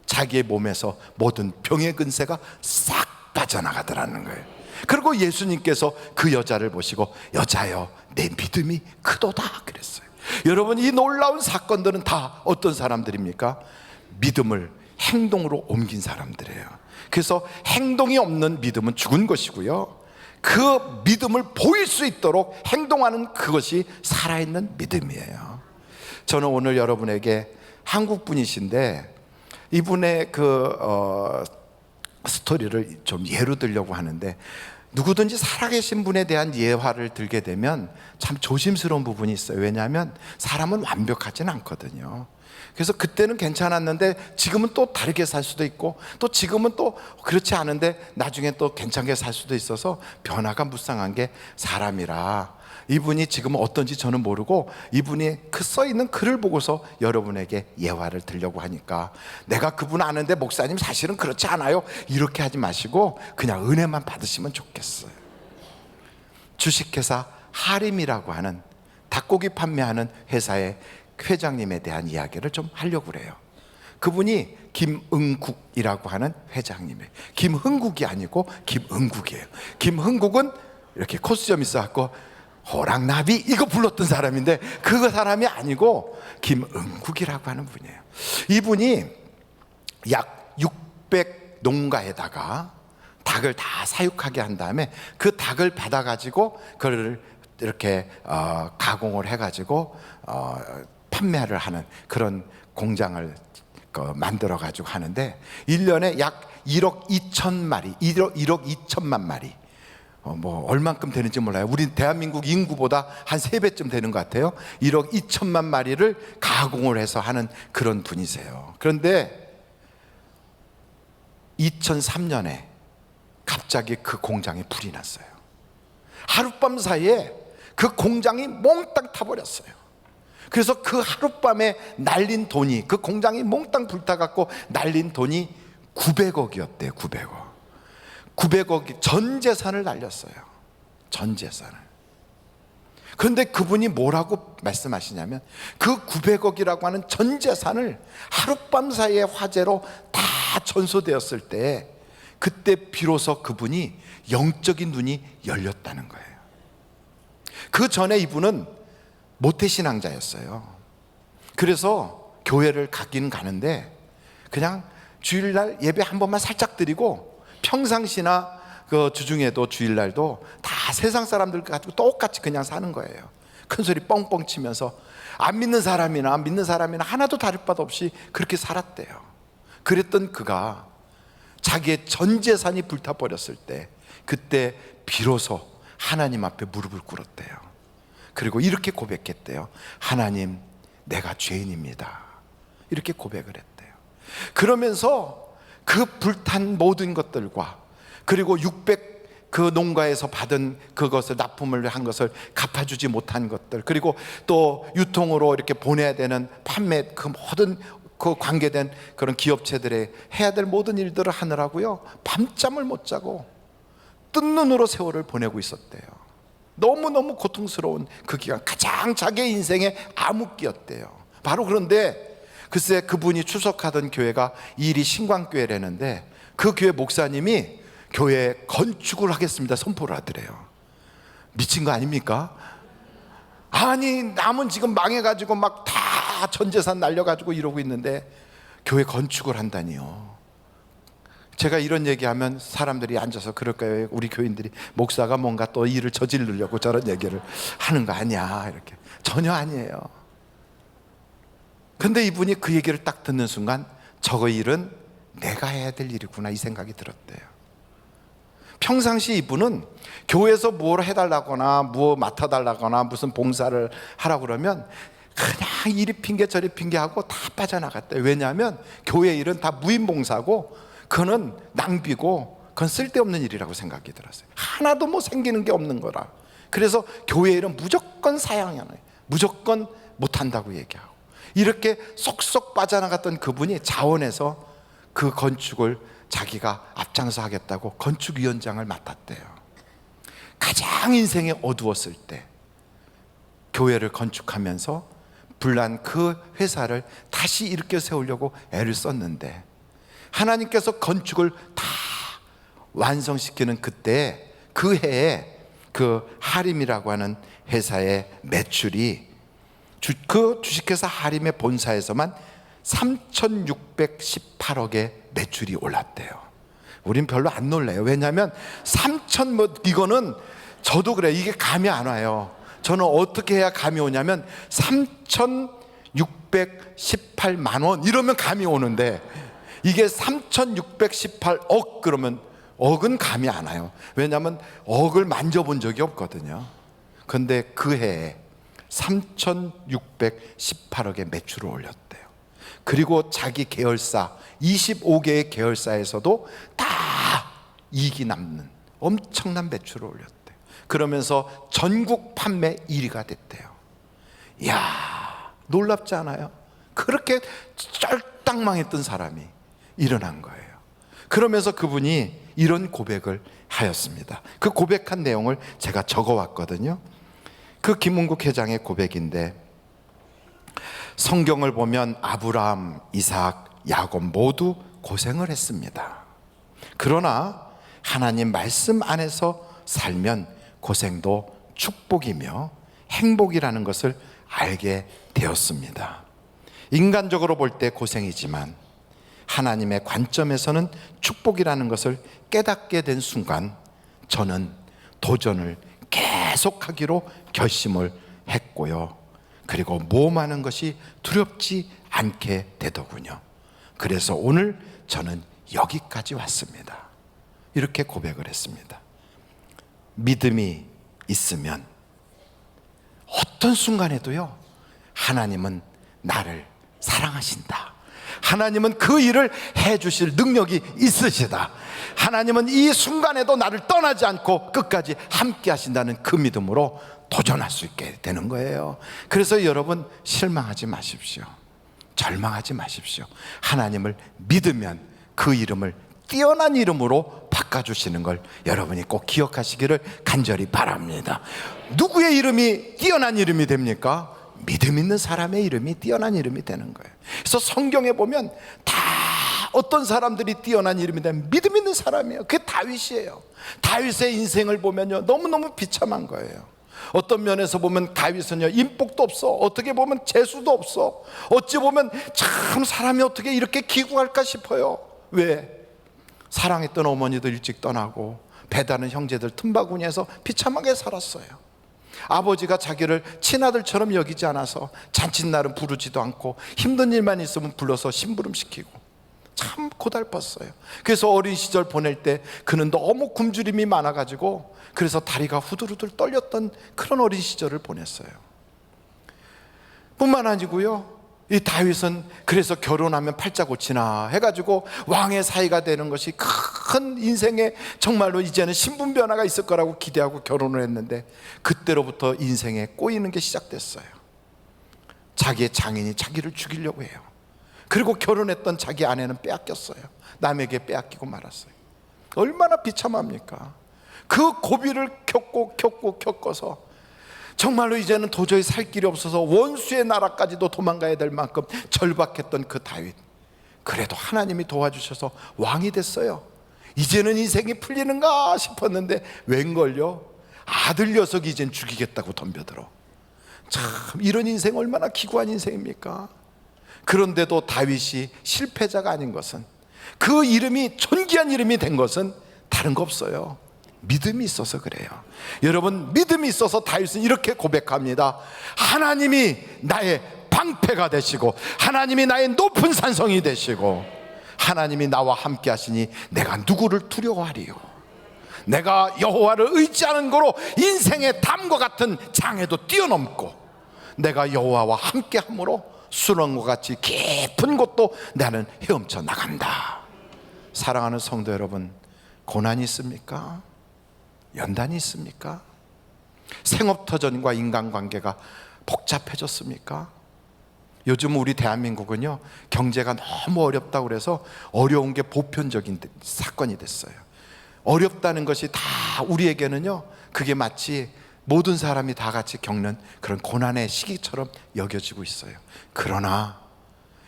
자기의 몸에서 모든 병의 근세가 싹 빠져나가더라는 거예요. 그리고 예수님께서 그 여자를 보시고 여자여 내 믿음이 크도다 그랬어요. 여러분, 이 놀라운 사건들은 다 어떤 사람들입니까? 믿음을 행동으로 옮긴 사람들이에요. 그래서 행동이 없는 믿음은 죽은 것이고요, 그 믿음을 보일 수 있도록 행동하는 그것이 살아있는 믿음이에요. 저는 오늘 여러분에게 한국 분이신데 이분의 스토리를 좀 예로 들려고 하는데, 누구든지 살아계신 분에 대한 예화를 들게 되면 참 조심스러운 부분이 있어요. 왜냐하면 사람은 완벽하진 않거든요. 그래서 그때는 괜찮았는데 지금은 또 다르게 살 수도 있고, 또 지금은 또 그렇지 않은데 나중에 또 괜찮게 살 수도 있어서 변화가 무쌍한 게 사람이라, 이분이 지금은 어떤지 저는 모르고 이분이 써있는 글을 보고서 여러분에게 예화를 들려고 하니까, 내가 그분 아는데 목사님 사실은 그렇지 않아요, 이렇게 하지 마시고 그냥 은혜만 받으시면 좋겠어요. 주식회사 하림이라고 하는 닭고기 판매하는 회사의 회장님에 대한 이야기를 좀 하려고 그래요. 그분이 김응국이라고 하는 회장님이에요. 김흥국이 아니고 김응국이에요. 김흥국은 이렇게 코스염 있어갖고 호랑나비 이거 불렀던 사람인데 그 사람이 아니고 김응국이라고 하는 분이에요. 이분이 약 600 농가에다가 닭을 다 사육하게 한 다음에 그 닭을 받아가지고 그걸 이렇게 가공을 해가지고 판매를 하는 그런 공장을 만들어가지고 하는데, 1년에 약 1억 2천 마리, 1억 2천만 마리, 뭐 얼만큼 되는지 몰라요. 우리 대한민국 인구보다 한 3배쯤 되는 것 같아요. 1억 2천만 마리를 가공을 해서 하는 그런 분이세요. 그런데 2003년에 갑자기 그 공장에 불이 났어요. 하룻밤 사이에 그 공장이 몽땅 타버렸어요. 그래서 그 하룻밤에 날린 돈이, 그 공장이 몽땅 불타갖고 날린 돈이 900억이었대요. 900억이 전 재산을 날렸어요. 전 재산을. 그런데 그분이 뭐라고 말씀하시냐면, 그 900억이라고 하는 전 재산을 하룻밤 사이에 화재로 다 전소되었을 때, 그때 비로소 그분이 영적인 눈이 열렸다는 거예요. 그 전에 이분은 모태신앙자였어요. 그래서 교회를 가긴 가는데 그냥 주일날 예배 한 번만 살짝 드리고, 평상시나 그 주중에도 주일날도 다 세상 사람들 가지고 똑같이 그냥 사는 거예요. 큰 소리 뻥뻥 치면서 안 믿는 사람이나 믿는 사람이나 하나도 다를 바 없이 그렇게 살았대요. 그랬던 그가 자기의 전 재산이 불타버렸을 때, 그때 비로소 하나님 앞에 무릎을 꿇었대요. 그리고 이렇게 고백했대요. 하나님, 내가 죄인입니다. 이렇게 고백을 했대요. 그러면서 그 불탄 모든 것들과, 그리고 600 그 농가에서 받은 그것을 납품을 한 것을 갚아주지 못한 것들, 그리고 또 유통으로 이렇게 보내야 되는 판매, 그 모든 그 관계된 그런 기업체들의 해야 될 모든 일들을 하느라고요, 밤잠을 못 자고 뜬 눈으로 세월을 보내고 있었대요. 너무너무 고통스러운 그 기간, 가장 자기의 인생의 암흑기였대요. 바로 그런데 글쎄 그분이 출석하던 교회가 이리 신광교회라는데, 그 교회 목사님이 교회 건축을 하겠습니다 선포를 하더래요. 미친 거 아닙니까? 아니 남은 지금 망해가지고 막 다 전재산 날려가지고 이러고 있는데 교회 건축을 한다니요. 제가 이런 얘기하면 사람들이 앉아서 그럴까요? 우리 교인들이 목사가 뭔가 또 일을 저지르려고 저런 얘기를 하는 거 아니야, 이렇게. 전혀 아니에요. 근데 이분이 그 얘기를 딱 듣는 순간 저거 일은 내가 해야 될 일이구나, 이 생각이 들었대요. 평상시 이분은 교회에서 뭘 해달라거나 뭐 맡아달라거나 무슨 봉사를 하라고 그러면 그냥 이리 핑계 저리 핑계하고 다 빠져나갔대요. 왜냐하면 교회 일은 다 무임봉사고 그거는 낭비고 그건 쓸데없는 일이라고 생각이 들었어요. 하나도 뭐 생기는 게 없는 거라. 그래서 교회 일은 무조건 사양하는, 무조건 못한다고 얘기하고, 이렇게 쏙쏙 빠져나갔던 그분이 자원해서 그 건축을 자기가 앞장서 하겠다고 건축위원장을 맡았대요. 가장 인생이 어두웠을 때 교회를 건축하면서 불난 그 회사를 다시 일으켜 세우려고 애를 썼는데, 하나님께서 건축을 다 완성시키는 그때, 그 해에 그 하림이라고 하는 회사의 매출이 그 주식회사 하림의 본사에서만 3,618억의 매출이 올랐대요. 우린 별로 안 놀래요. 왜냐하면 3천 뭐 이거는 저도 그래요. 이게 감이 안 와요. 저는 어떻게 해야 감이 오냐면 3,600 3,618만 원 이러면 감이 오는데 이게 3,618억 그러면 억은 감이 안 와요. 왜냐하면 억을 만져본 적이 없거든요. 그런데 그 해에 3,618억의 매출을 올렸대요. 그리고 자기 계열사 25개의 계열사에서도 다 이익이 남는 엄청난 매출을 올렸대요. 그러면서 전국 판매 1위가 됐대요. 이야, 놀랍지 않아요? 그렇게 쫄딱 망했던 사람이 일어난 거예요. 그러면서 그분이 이런 고백을 하였습니다. 그 고백한 내용을 제가 적어왔거든요. 그 김은국 회장의 고백인데, 성경을 보면 아브라함, 이삭, 야곱 모두 고생을 했습니다. 그러나 하나님 말씀 안에서 살면 고생도 축복이며 행복이라는 것을 알게 되었습니다. 인간적으로 볼 때 고생이지만 하나님의 관점에서는 축복이라는 것을 깨닫게 된 순간 저는 도전을 계속하기로 결심을 했고요. 그리고 모험하는 것이 두렵지 않게 되더군요. 그래서 오늘 저는 여기까지 왔습니다. 이렇게 고백을 했습니다. 믿음이 있으면 어떤 순간에도요, 하나님은 나를 사랑하신다. 하나님은 그 일을 해주실 능력이 있으시다. 하나님은 이 순간에도 나를 떠나지 않고 끝까지 함께 하신다는 그 믿음으로 도전할 수 있게 되는 거예요. 그래서 여러분 실망하지 마십시오. 절망하지 마십시오. 하나님을 믿으면 그 이름을 뛰어난 이름으로 바꿔주시는 걸 여러분이 꼭 기억하시기를 간절히 바랍니다. 누구의 이름이 뛰어난 이름이 됩니까? 믿음 있는 사람의 이름이 뛰어난 이름이 되는 거예요. 그래서 성경에 보면 다 어떤 사람들이 뛰어난 이름이 되면 믿음 있는 사람이에요. 그게 다윗이에요. 다윗의 인생을 보면요, 너무너무 비참한 거예요. 어떤 면에서 보면 다윗은요, 인복도 없어. 어떻게 보면 재수도 없어. 어찌 보면 참 사람이 어떻게 이렇게 기구할까 싶어요. 왜? 사랑했던 어머니도 일찍 떠나고 배다른 형제들 틈바구니에서 비참하게 살았어요. 아버지가 자기를 친아들처럼 여기지 않아서 잔칫날은 부르지도 않고 힘든 일만 있으면 불러서 심부름시키고 참 고달팠어요. 그래서 어린 시절 보낼 때 그는 너무 굶주림이 많아가지고 그래서 다리가 후들후들 떨렸던 그런 어린 시절을 보냈어요. 뿐만 아니고요, 이 다윗은 그래서 결혼하면 팔자고치나 해가지고 왕의 사이가 되는 것이 큰 인생에 정말로 이제는 신분 변화가 있을 거라고 기대하고 결혼을 했는데 그때로부터 인생에 꼬이는 게 시작됐어요. 자기의 장인이 자기를 죽이려고 해요. 그리고 결혼했던 자기 아내는 빼앗겼어요. 남에게 빼앗기고 말았어요. 얼마나 비참합니까? 그 고비를 겪어서 정말로 이제는 도저히 살 길이 없어서 원수의 나라까지도 도망가야 될 만큼 절박했던 그 다윗, 그래도 하나님이 도와주셔서 왕이 됐어요. 이제는 인생이 풀리는가 싶었는데 웬걸요, 아들 녀석이 이젠 죽이겠다고 덤벼들어. 참 이런 인생 얼마나 기구한 인생입니까? 그런데도 다윗이 실패자가 아닌 것은, 그 이름이 존귀한 이름이 된 것은 다른 거 없어요. 믿음이 있어서 그래요. 여러분, 믿음이 있어서 다윗은 이렇게 고백합니다. 하나님이 나의 방패가 되시고 하나님이 나의 높은 산성이 되시고 하나님이 나와 함께 하시니 내가 누구를 두려워하리요. 내가 여호와를 의지하는 거로 인생의 담과 같은 장애도 뛰어넘고 내가 여호와와 함께 함으로 수렁과 같이 깊은 곳도 나는 헤엄쳐 나간다. 사랑하는 성도 여러분, 고난이 있습니까? 연단이 있습니까? 생업터전과 인간관계가 복잡해졌습니까? 요즘 우리 대한민국은요, 경제가 너무 어렵다고 그래서 어려운 게 보편적인 사건이 됐어요. 어렵다는 것이 다 우리에게는요, 그게 마치 모든 사람이 다 같이 겪는 그런 고난의 시기처럼 여겨지고 있어요. 그러나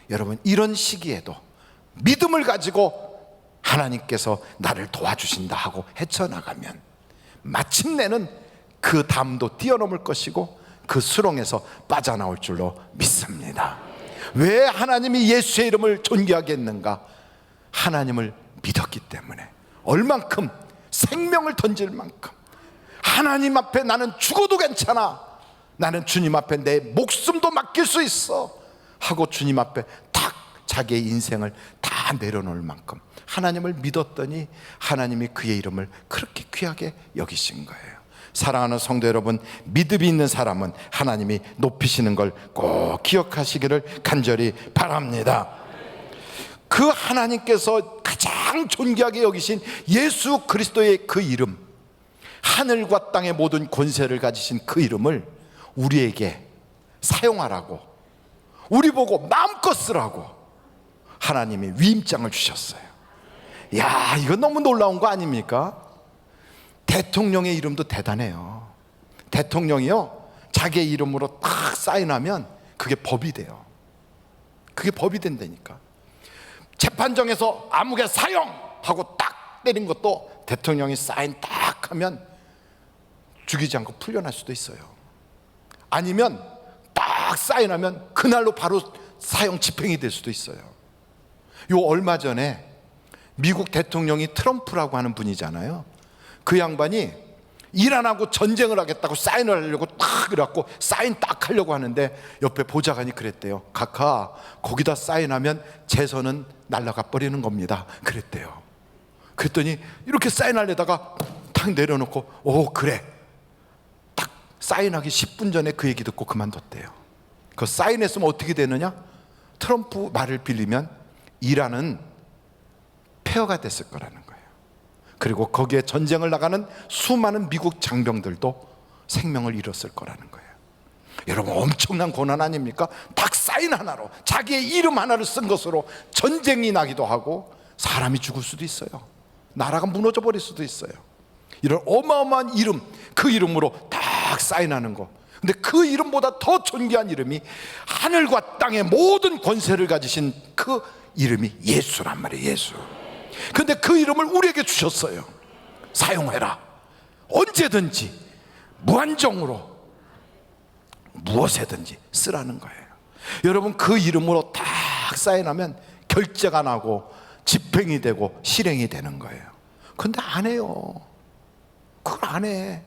여러분, 이런 시기에도 믿음을 가지고 하나님께서 나를 도와주신다 하고 헤쳐나가면 마침내는 그 담도 뛰어넘을 것이고 그 수렁에서 빠져나올 줄로 믿습니다. 왜 하나님이 예수의 이름을 존귀하게 했는가? 하나님을 믿었기 때문에, 얼만큼 생명을 던질 만큼 하나님 앞에 나는 죽어도 괜찮아, 나는 주님 앞에 내 목숨도 맡길 수 있어, 하고 주님 앞에 탁 자기의 인생을 다 내려놓을 만큼 하나님을 믿었더니 하나님이 그의 이름을 그렇게 귀하게 여기신 거예요. 사랑하는 성도 여러분, 믿음이 있는 사람은 하나님이 높이시는 걸 꼭 기억하시기를 간절히 바랍니다. 그 하나님께서 가장 존귀하게 여기신 예수 그리스도의 그 이름, 하늘과 땅의 모든 권세를 가지신 그 이름을 우리에게 사용하라고, 우리 보고 마음껏 쓰라고 하나님이 위임장을 주셨어요. 야, 이거 너무 놀라운 거 아닙니까? 대통령의 이름도 대단해요. 대통령이요, 자기의 이름으로 딱 사인하면 그게 법이 돼요. 그게 법이 된다니까. 재판정에서 아무개 사형하고 딱 때린 것도 대통령이 사인 딱 하면 죽이지 않고 풀려날 수도 있어요. 아니면 딱 사인하면 그날로 바로 사형 집행이 될 수도 있어요. 요 얼마 전에 미국 대통령이 트럼프라고 하는 분이잖아요. 그 양반이 일 안 하고 전쟁을 하겠다고 사인을 하려고 딱 그래갖고 사인 딱 하려고 하는데 옆에 보좌관이 그랬대요. 카카, 거기다 사인하면 재선은 날아가 버리는 겁니다. 그랬대요. 그랬더니 이렇게 사인하려다가 탁 내려놓고, 오 그래, 딱 사인하기 10분 전에 그 얘기 듣고 그만뒀대요. 그 사인했으면 어떻게 되느냐? 트럼프 말을 빌리면 이란은 폐허가 됐을 거라는 거예요. 그리고 거기에 전쟁을 나가는 수많은 미국 장병들도 생명을 잃었을 거라는 거예요. 여러분, 엄청난 고난 아닙니까? 딱 사인 하나로, 자기의 이름 하나를 쓴 것으로 전쟁이 나기도 하고 사람이 죽을 수도 있어요. 나라가 무너져 버릴 수도 있어요. 이런 어마어마한 이름, 그 이름으로 딱 사인하는 거. 근데 그 이름보다 더 존귀한 이름이 하늘과 땅의 모든 권세를 가지신 그 이름이 예수란 말이에요. 예수. 근데 그 이름을 우리에게 주셨어요. 사용해라. 언제든지 무한정으로 무엇에든지 쓰라는 거예요. 여러분, 그 이름으로 딱 사인하면 결재가 나고 집행이 되고 실행이 되는 거예요. 근데 안 해요. 그걸 안 해.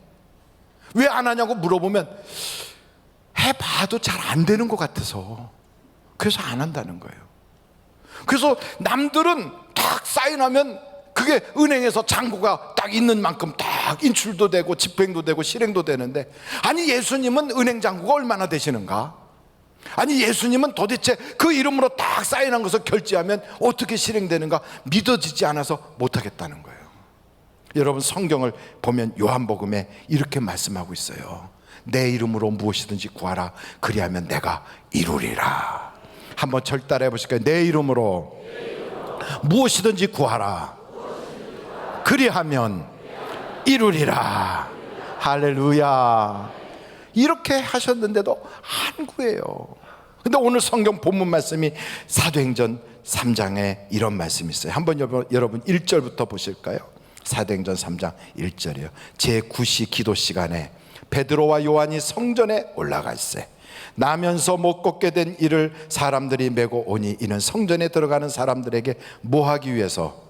왜 안 하냐고 물어보면 해봐도 잘 안 되는 것 같아서, 그래서 안 한다는 거예요. 그래서 남들은 딱 사인하면 그게 은행에서 잔고가 딱 있는 만큼 딱 인출도 되고 집행도 되고 실행도 되는데, 아니 예수님은 은행 잔고가 얼마나 되시는가? 아니 예수님은 도대체 그 이름으로 딱 사인한 것을 결제하면 어떻게 실행되는가 믿어지지 않아서 못하겠다는 거예요. 여러분, 성경을 보면 요한복음에 이렇게 말씀하고 있어요. 내 이름으로 무엇이든지 구하라, 그리하면 내가 이루리라. 한번 절따라 해보실까요? 내 이름으로 무엇이든지 구하라, 그리하면 이루리라. 할렐루야. 이렇게 하셨는데도 안 구해요. 근데 오늘 성경 본문 말씀이 사도행전 3장에 이런 말씀이 있어요. 한번 여러분 1절부터 보실까요? 사도행전 3장 1절이요. 제9시 기도 시간에 베드로와 요한이 성전에 올라가 있어요. 나면서 못 걷게 된 이를 사람들이 메고 오니 이는 성전에 들어가는 사람들에게 뭐하기 위해서?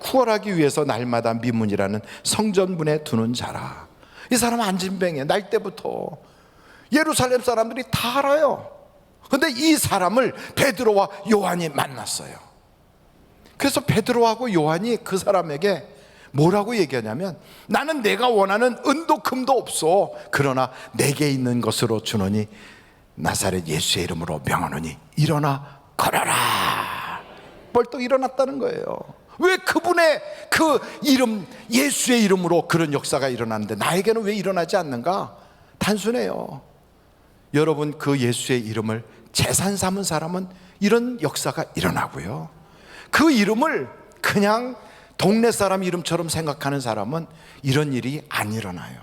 구걸하기 위해서 날마다 미문이라는 성전문에 두는 자라. 이 사람 안진뱅이에요. 날 때부터 예루살렘 사람들이 다 알아요. 그런데 이 사람을 베드로와 요한이 만났어요. 그래서 베드로하고 요한이 그 사람에게 뭐라고 얘기하냐면, 나는 내가 원하는 은도 금도 없어. 그러나 내게 있는 것으로 주노니 나사렛 예수의 이름으로 명하노니 일어나 걸어라. 벌떡 일어났다는 거예요. 왜 그분의 그 이름, 예수의 이름으로 그런 역사가 일어났는데 나에게는 왜 일어나지 않는가? 단순해요. 여러분, 그 예수의 이름을 재산 삼은 사람은 이런 역사가 일어나고요, 그 이름을 그냥 동네 사람 이름처럼 생각하는 사람은 이런 일이 안 일어나요.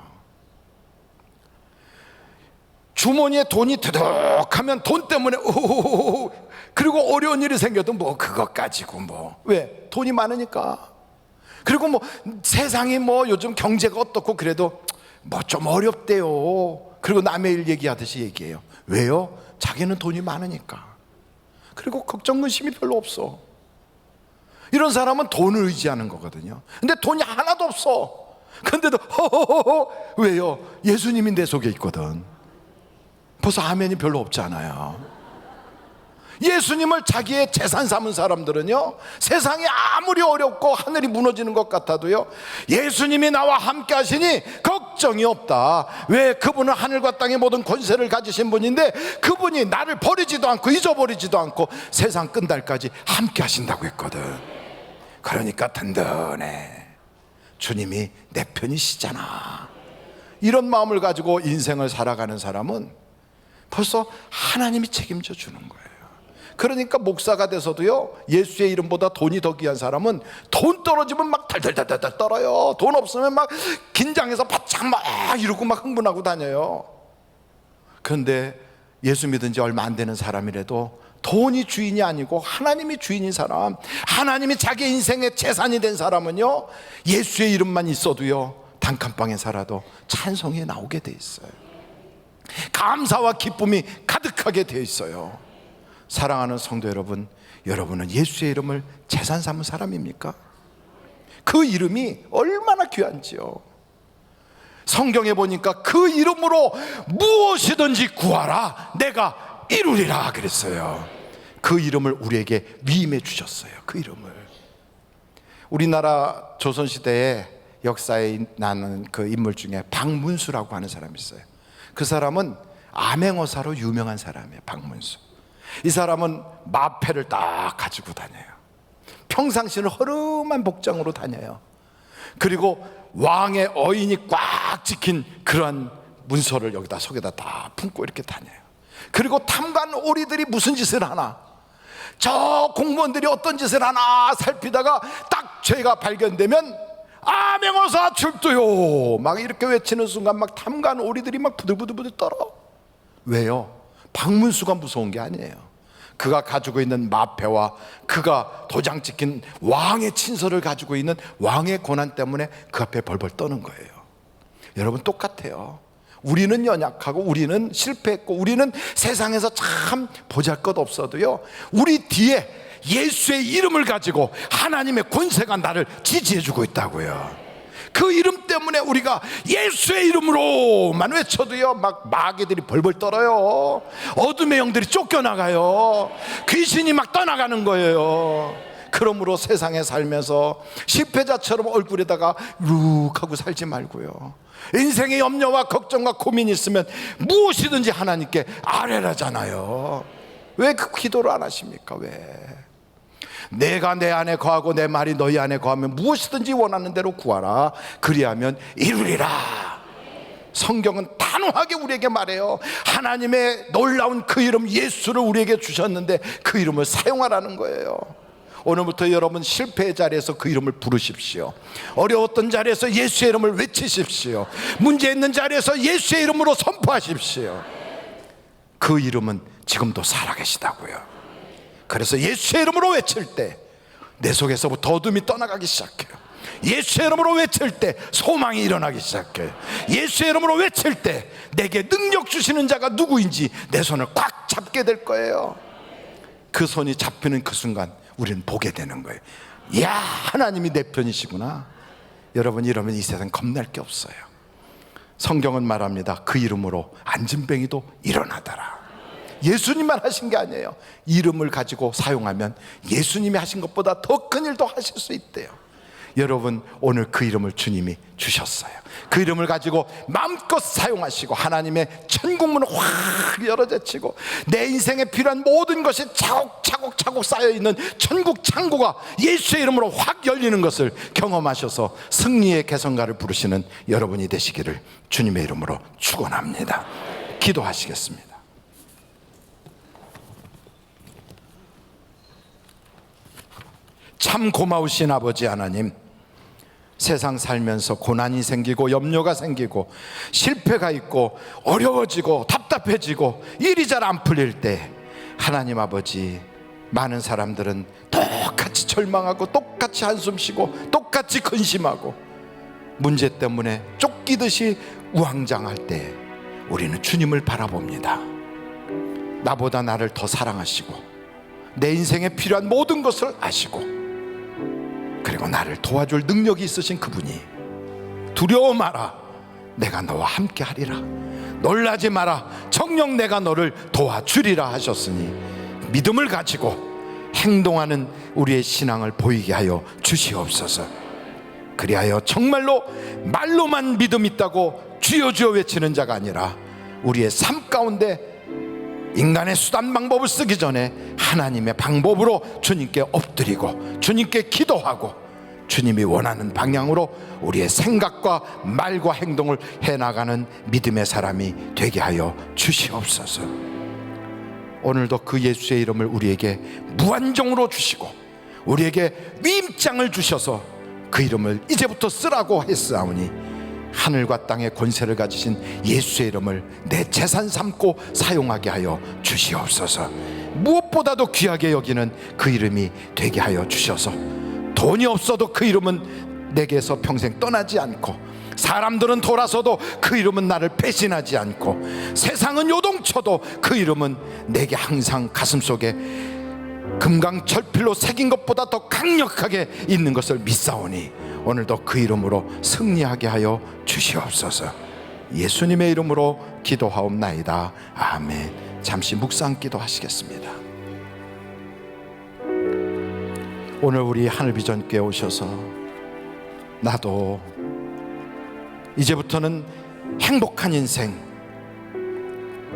주머니에 돈이 드득하면 돈 때문에 오호호호, 그리고 어려운 일이 생겨도 뭐 그것 가지고 뭐, 왜? 돈이 많으니까. 그리고 뭐 세상이 뭐 요즘 경제가 어떻고 그래도 뭐 좀 어렵대요. 그리고 남의 일 얘기하듯이 얘기해요. 왜요? 자기는 돈이 많으니까. 그리고 걱정 근심이 별로 없어. 이런 사람은 돈을 의지하는 거거든요. 근데 돈이 하나도 없어. 근데도 허허허허. 왜요? 예수님이 내 속에 있거든. 벌써 아멘이 별로 없잖아요. 예수님을 자기의 재산 삼은 사람들은요, 세상이 아무리 어렵고 하늘이 무너지는 것 같아도요, 예수님이 나와 함께 하시니 걱정이 없다. 왜? 그분은 하늘과 땅의 모든 권세를 가지신 분인데 그분이 나를 버리지도 않고 잊어버리지도 않고 세상 끝날까지 함께 하신다고 했거든. 그러니까 든든해. 주님이 내 편이시잖아. 이런 마음을 가지고 인생을 살아가는 사람은 벌써 하나님이 책임져 주는 거예요. 그러니까 목사가 돼서도요, 예수의 이름보다 돈이 더 귀한 사람은 돈 떨어지면 막 달달달달 떨어요. 돈 없으면 막 긴장해서 바짝 막 이러고 막 흥분하고 다녀요. 그런데 예수 믿은 지 얼마 안 되는 사람이라도 돈이 주인이 아니고 하나님이 주인인 사람, 하나님이 자기 인생의 재산이 된 사람은요, 예수의 이름만 있어도요, 단칸방에 살아도 찬송이 나오게 돼 있어요. 감사와 기쁨이 가득하게 돼 있어요. 사랑하는 성도 여러분, 여러분은 예수의 이름을 재산 삼은 사람입니까? 그 이름이 얼마나 귀한지요. 성경에 보니까 그 이름으로 무엇이든지 구하라 내가 이루리라 그랬어요. 그 이름을 우리에게 위임해 주셨어요. 그 이름을. 우리나라 조선시대의 역사에 나는 그 인물 중에 박문수라고 하는 사람이 있어요. 그 사람은 암행어사로 유명한 사람이에요. 박문수. 이 사람은 마패를 딱 가지고 다녀요. 평상시는 허름한 복장으로 다녀요. 그리고 왕의 어인이 꽉 찍힌 그러한 문서를 여기다 속에다 다 품고 이렇게 다녀요. 그리고 탐관 오리들이 무슨 짓을 하나, 저 공무원들이 어떤 짓을 하나 살피다가 딱 죄가 발견되면 암행어사 출두요 막 이렇게 외치는 순간 막 탐관 오리들이 막 부들부들 떨어. 왜요? 박문수가 무서운 게 아니에요. 그가 가지고 있는 마패와 그가 도장 찍힌 왕의 친서를 가지고 있는 왕의 권한 때문에 그 앞에 벌벌 떠는 거예요. 여러분 똑같아요. 우리는 연약하고 우리는 실패했고 우리는 세상에서 참 보잘것없어도요, 우리 뒤에 예수의 이름을 가지고 하나님의 권세가 나를 지지해주고 있다고요. 그 이름 때문에 우리가 예수의 이름으로만 외쳐도요, 막 마귀들이 벌벌 떨어요. 어둠의 영들이 쫓겨나가요. 귀신이 막 떠나가는 거예요. 그러므로 세상에 살면서 실패자처럼 얼굴에다가 룩 하고 살지 말고요, 인생의 염려와 걱정과 고민이 있으면 무엇이든지 하나님께 아뢰라잖아요. 왜 그 기도를 안 하십니까? 왜? 내가 내 안에 거하고 내 말이 너희 안에 거하면 무엇이든지 원하는 대로 구하라. 그리하면 이루리라. 성경은 단호하게 우리에게 말해요. 하나님의 놀라운 그 이름 예수를 우리에게 주셨는데 그 이름을 사용하라는 거예요. 오늘부터 여러분 실패의 자리에서 그 이름을 부르십시오. 어려웠던 자리에서 예수의 이름을 외치십시오. 문제 있는 자리에서 예수의 이름으로 선포하십시오. 그 이름은 지금도 살아계시다고요. 그래서 예수의 이름으로 외칠 때 내 속에서부터 어둠이 떠나가기 시작해요. 예수의 이름으로 외칠 때 소망이 일어나기 시작해요. 예수의 이름으로 외칠 때 내게 능력 주시는 자가 누구인지 내 손을 꽉 잡게 될 거예요. 그 손이 잡히는 그 순간 우리는 보게 되는 거예요. 이야, 하나님이 내 편이시구나. 여러분, 이러면 이 세상 겁날 게 없어요. 성경은 말합니다. 그 이름으로 안진뱅이도 일어나더라. 예수님만 하신 게 아니에요. 이름을 가지고 사용하면 예수님이 하신 것보다 더 큰 일도 하실 수 있대요. 여러분, 오늘 그 이름을 주님이 주셨어요. 그 이름을 가지고 마음껏 사용하시고 하나님의 천국문을 확 열어제치고 내 인생에 필요한 모든 것이 차곡차곡 쌓여있는 천국 창고가 예수의 이름으로 확 열리는 것을 경험하셔서 승리의 개성가를 부르시는 여러분이 되시기를 주님의 이름으로 축원합니다. 기도하시겠습니다. 참 고마우신 아버지 하나님, 세상 살면서 고난이 생기고 염려가 생기고 실패가 있고 어려워지고 답답해지고 일이 잘 안 풀릴 때 하나님 아버지, 많은 사람들은 똑같이 절망하고 똑같이 한숨 쉬고 똑같이 근심하고 문제 때문에 쫓기듯이 우왕장할 때 우리는 주님을 바라봅니다. 나보다 나를 더 사랑하시고 내 인생에 필요한 모든 것을 아시고 그리고 나를 도와줄 능력이 있으신 그분이 두려워 마라, 내가 너와 함께 하리라. 놀라지 마라, 정녕 내가 너를 도와주리라 하셨으니 믿음을 가지고 행동하는 우리의 신앙을 보이게 하여 주시옵소서. 그리하여 정말로 말로만 믿음 있다고 주여 주여 외치는 자가 아니라 우리의 삶 가운데 인간의 수단 방법을 쓰기 전에 하나님의 방법으로 주님께 엎드리고 주님께 기도하고 주님이 원하는 방향으로 우리의 생각과 말과 행동을 해나가는 믿음의 사람이 되게 하여 주시옵소서. 오늘도 그 예수의 이름을 우리에게 무한정으로 주시고 우리에게 위임장을 주셔서 그 이름을 이제부터 쓰라고 했사오니 하늘과 땅의 권세를 가지신 예수의 이름을 내 재산 삼고 사용하게 하여 주시옵소서. 무엇보다도 귀하게 여기는 그 이름이 되게 하여 주셔서 돈이 없어도 그 이름은 내게서 평생 떠나지 않고 사람들은 돌아서도 그 이름은 나를 배신하지 않고 세상은 요동쳐도 그 이름은 내게 항상 가슴속에 금강철필로 새긴 것보다 더 강력하게 있는 것을 믿사오니 오늘도 그 이름으로 승리하게 하여 주시옵소서. 예수님의 이름으로 기도하옵나이다. 아멘. 잠시 묵상 기도하시겠습니다. 오늘 우리 하늘비전교회 오셔서 나도 이제부터는 행복한 인생,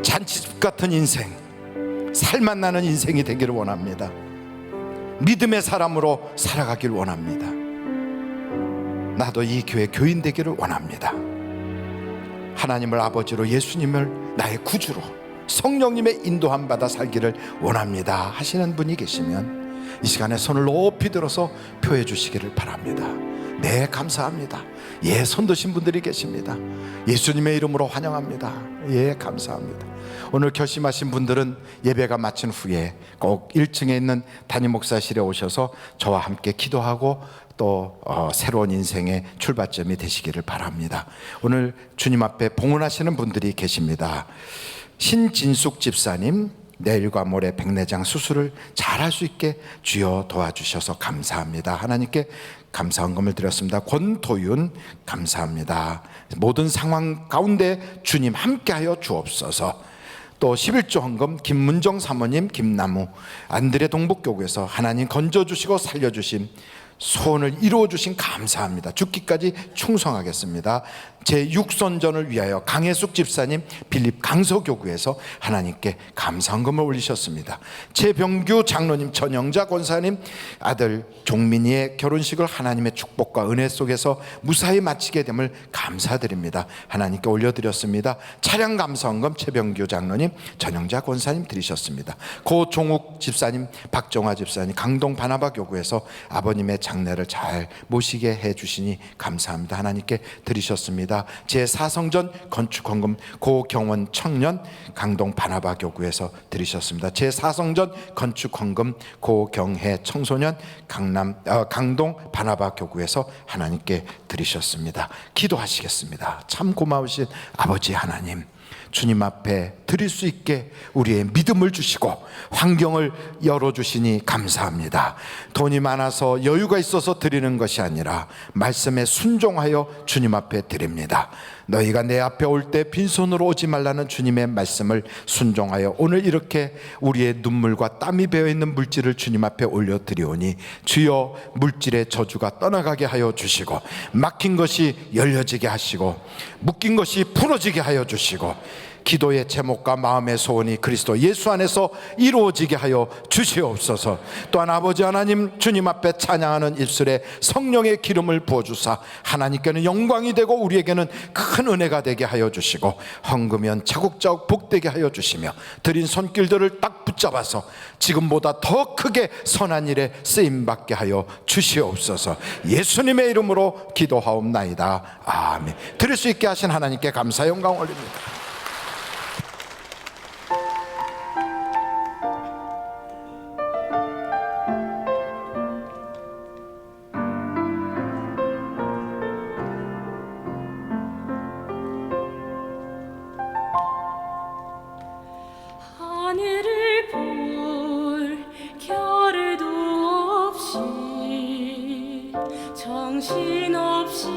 잔치집 같은 인생, 살맛 나는 인생이 되기를 원합니다. 믿음의 사람으로 살아가길 원합니다. 나도 이 교회 교인 되기를 원합니다. 하나님을 아버지로 예수님을 나의 구주로 성령님의 인도함 받아 살기를 원합니다 하시는 분이 계시면 이 시간에 손을 높이 들어서 표해 주시기를 바랍니다. 네, 감사합니다. 예, 손 드신 분들이 계십니다. 예수님의 이름으로 환영합니다. 예, 감사합니다. 오늘 결심하신 분들은 예배가 마친 후에 꼭 1층에 있는 담임 목사실에 오셔서 저와 함께 기도하고 또 새로운 인생의 출발점이 되시기를 바랍니다. 오늘 주님 앞에 봉헌하시는 분들이 계십니다. 신진숙 집사님, 내일과 모레 백내장 수술을 잘할 수 있게 주여 도와주셔서 감사합니다. 하나님께 감사헌금을 드렸습니다. 권도윤 감사합니다. 모든 상황 가운데 주님 함께하여 주옵소서. 또 11조 헌금 김문정 사모님, 김나무 안드레 동북교구에서 하나님 건져주시고 살려주심 소원을 이루어주신 감사합니다. 죽기까지 충성하겠습니다. 제6선전을 위하여 강혜숙 집사님 빌립 강서교구에서 하나님께 감사헌금을 올리셨습니다. 최병규 장로님, 전영자 권사님 아들 종민이의 결혼식을 하나님의 축복과 은혜 속에서 무사히 마치게 됨을 감사드립니다. 하나님께 올려드렸습니다. 차량 감사헌금 최병규 장로님, 전영자 권사님 드리셨습니다. 고종욱 집사님, 박정화 집사님 강동 바나바 교구에서 아버님의 장례를 잘 모시게 해주시니 감사합니다. 하나님께 드리셨습니다. 제4성전 건축헌금 고경원 청년 강동 바나바 교구에서 드리셨습니다. 제4성전 건축헌금 고경혜 청소년 강동 바나바 교구에서 하나님께 드리셨습니다. 기도하시겠습니다. 참 고마우신 아버지 하나님, 주님 앞에 드릴 수 있게 우리의 믿음을 주시고 환경을 열어주시니 감사합니다. 돈이 많아서 여유가 있어서 드리는 것이 아니라 말씀에 순종하여 주님 앞에 드립니다. 너희가 내 앞에 올 때 빈손으로 오지 말라는 주님의 말씀을 순종하여 오늘 이렇게 우리의 눈물과 땀이 배어있는 물질을 주님 앞에 올려드리오니 주여 물질의 저주가 떠나가게 하여 주시고 막힌 것이 열려지게 하시고 묶인 것이 풀어지게 하여 주시고 기도의 제목과 마음의 소원이 그리스도 예수 안에서 이루어지게 하여 주시옵소서. 또한 아버지 하나님, 주님 앞에 찬양하는 입술에 성령의 기름을 부어주사 하나님께는 영광이 되고 우리에게는 큰 은혜가 되게 하여 주시고 헌금연 차곡차곡 복되게 하여 주시며 드린 손길들을 딱 붙잡아서 지금보다 더 크게 선한 일에 쓰임받게 하여 주시옵소서. 예수님의 이름으로 기도하옵나이다. 아멘. 드릴 수 있게 하신 하나님께 감사 영광 올립니다. 하늘을 볼 겨를도 없이 정신없이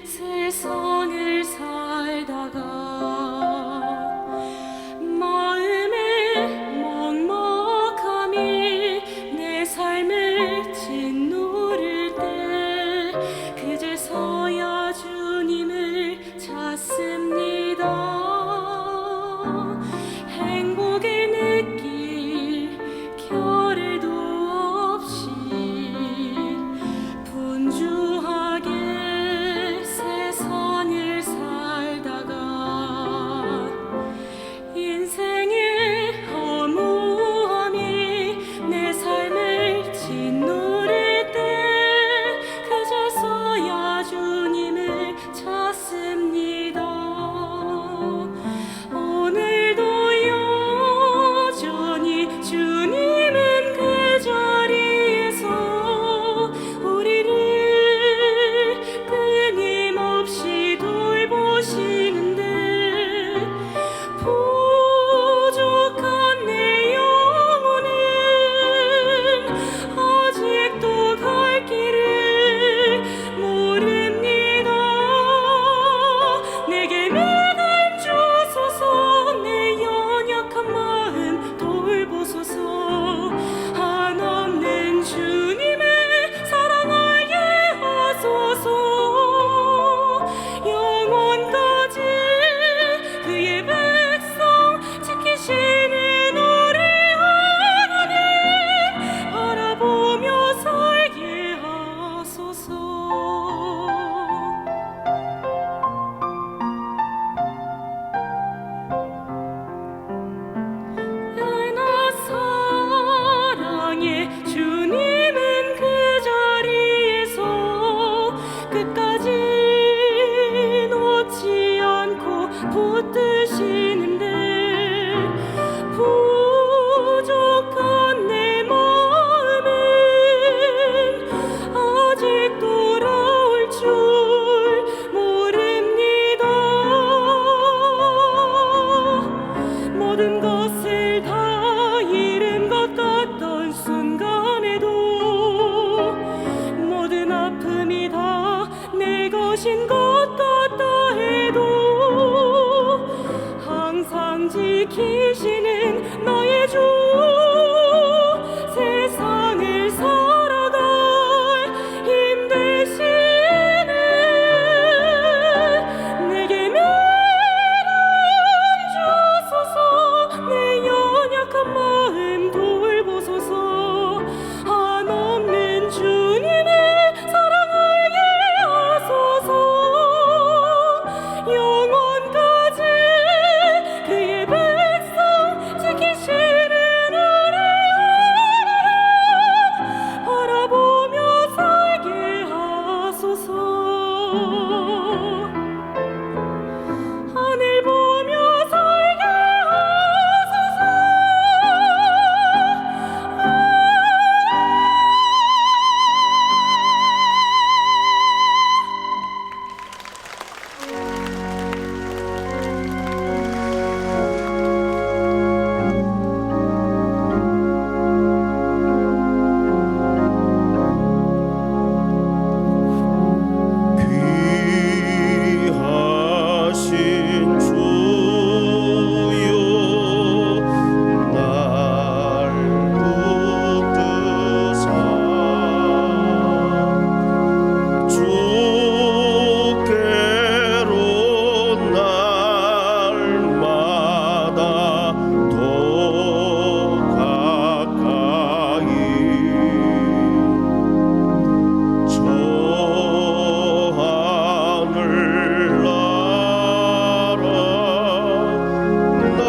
세상을 살다가 마음에 멍멍 마음 지키시는 너의 주 세상을 살아갈 힘 되시는 내게 매일 주소서 내 연약한 마음 돌보소서 한없는 주님의 사랑을 이하소서 영원까지 그의 백성 지키시는 우리 하나님 바라보며 살게 하소서 하늘 보며 살게 하소서 귀하신 주여 날 붙드사 주께로 날마다 더 가까이 저 하늘 나라 날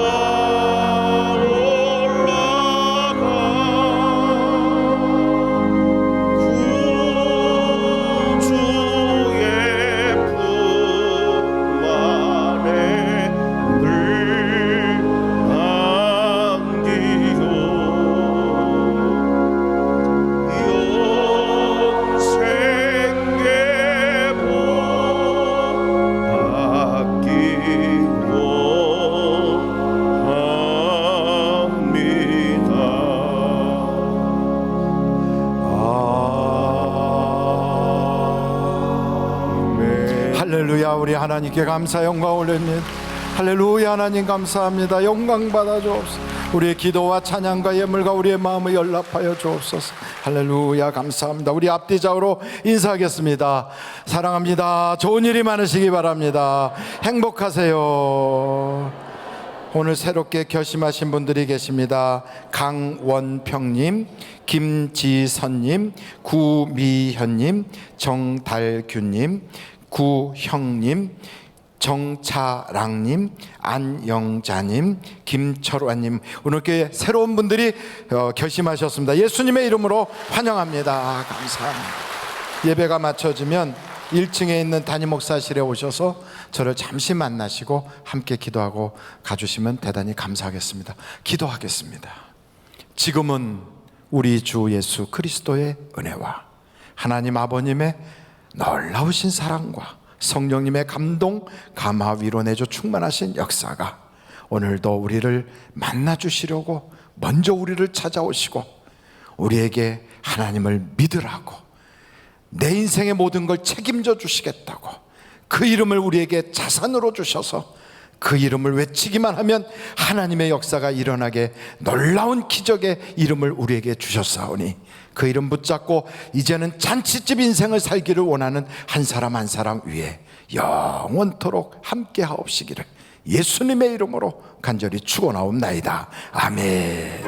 올라가 구주의 품 안에 늘 안기요 영생의 복 받기 원합니다. 할렐루야. 우리 하나님께 감사 영광 올립니다. 할렐루야. 하나님 감사합니다. 영광 받아 주옵소서. 우리의 기도와 찬양과 예물과 우리의 마음을 연락하여 주옵소서. 할렐루야. 감사합니다. 우리 앞뒤 좌우로 인사하겠습니다. 사랑합니다. 좋은 일이 많으시기 바랍니다. 행복하세요. 오늘 새롭게 결심하신 분들이 계십니다. 강원평님, 김지선님, 구미현님, 정달규님, 구형님, 정차랑님, 안영자님, 김철화님, 오늘 이렇게 새로운 분들이 결심하셨습니다. 예수님의 이름으로 환영합니다. 감사합니다. 예배가 마쳐지면 1층에 있는 담임 목사실에 오셔서 저를 잠시 만나시고 함께 기도하고 가주시면 대단히 감사하겠습니다. 기도하겠습니다. 지금은 우리 주 예수 그리스도의 은혜와 하나님 아버님의 놀라우신 사랑과 성령님의 감동, 감화, 위로, 내조 충만하신 역사가 오늘도 우리를 만나주시려고 먼저 우리를 찾아오시고 우리에게 하나님을 믿으라고 내 인생의 모든 걸 책임져 주시겠다고 그 이름을 우리에게 자산으로 주셔서 그 이름을 외치기만 하면 하나님의 역사가 일어나게 놀라운 기적의 이름을 우리에게 주셨사오니 그 이름 붙잡고 이제는 잔치집 인생을 살기를 원하는 한 사람 한 사람 위에 영원토록 함께 하옵시기를 예수님의 이름으로 간절히 축원하옵나이다. 아멘.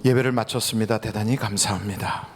예배를 마쳤습니다. 대단히 감사합니다.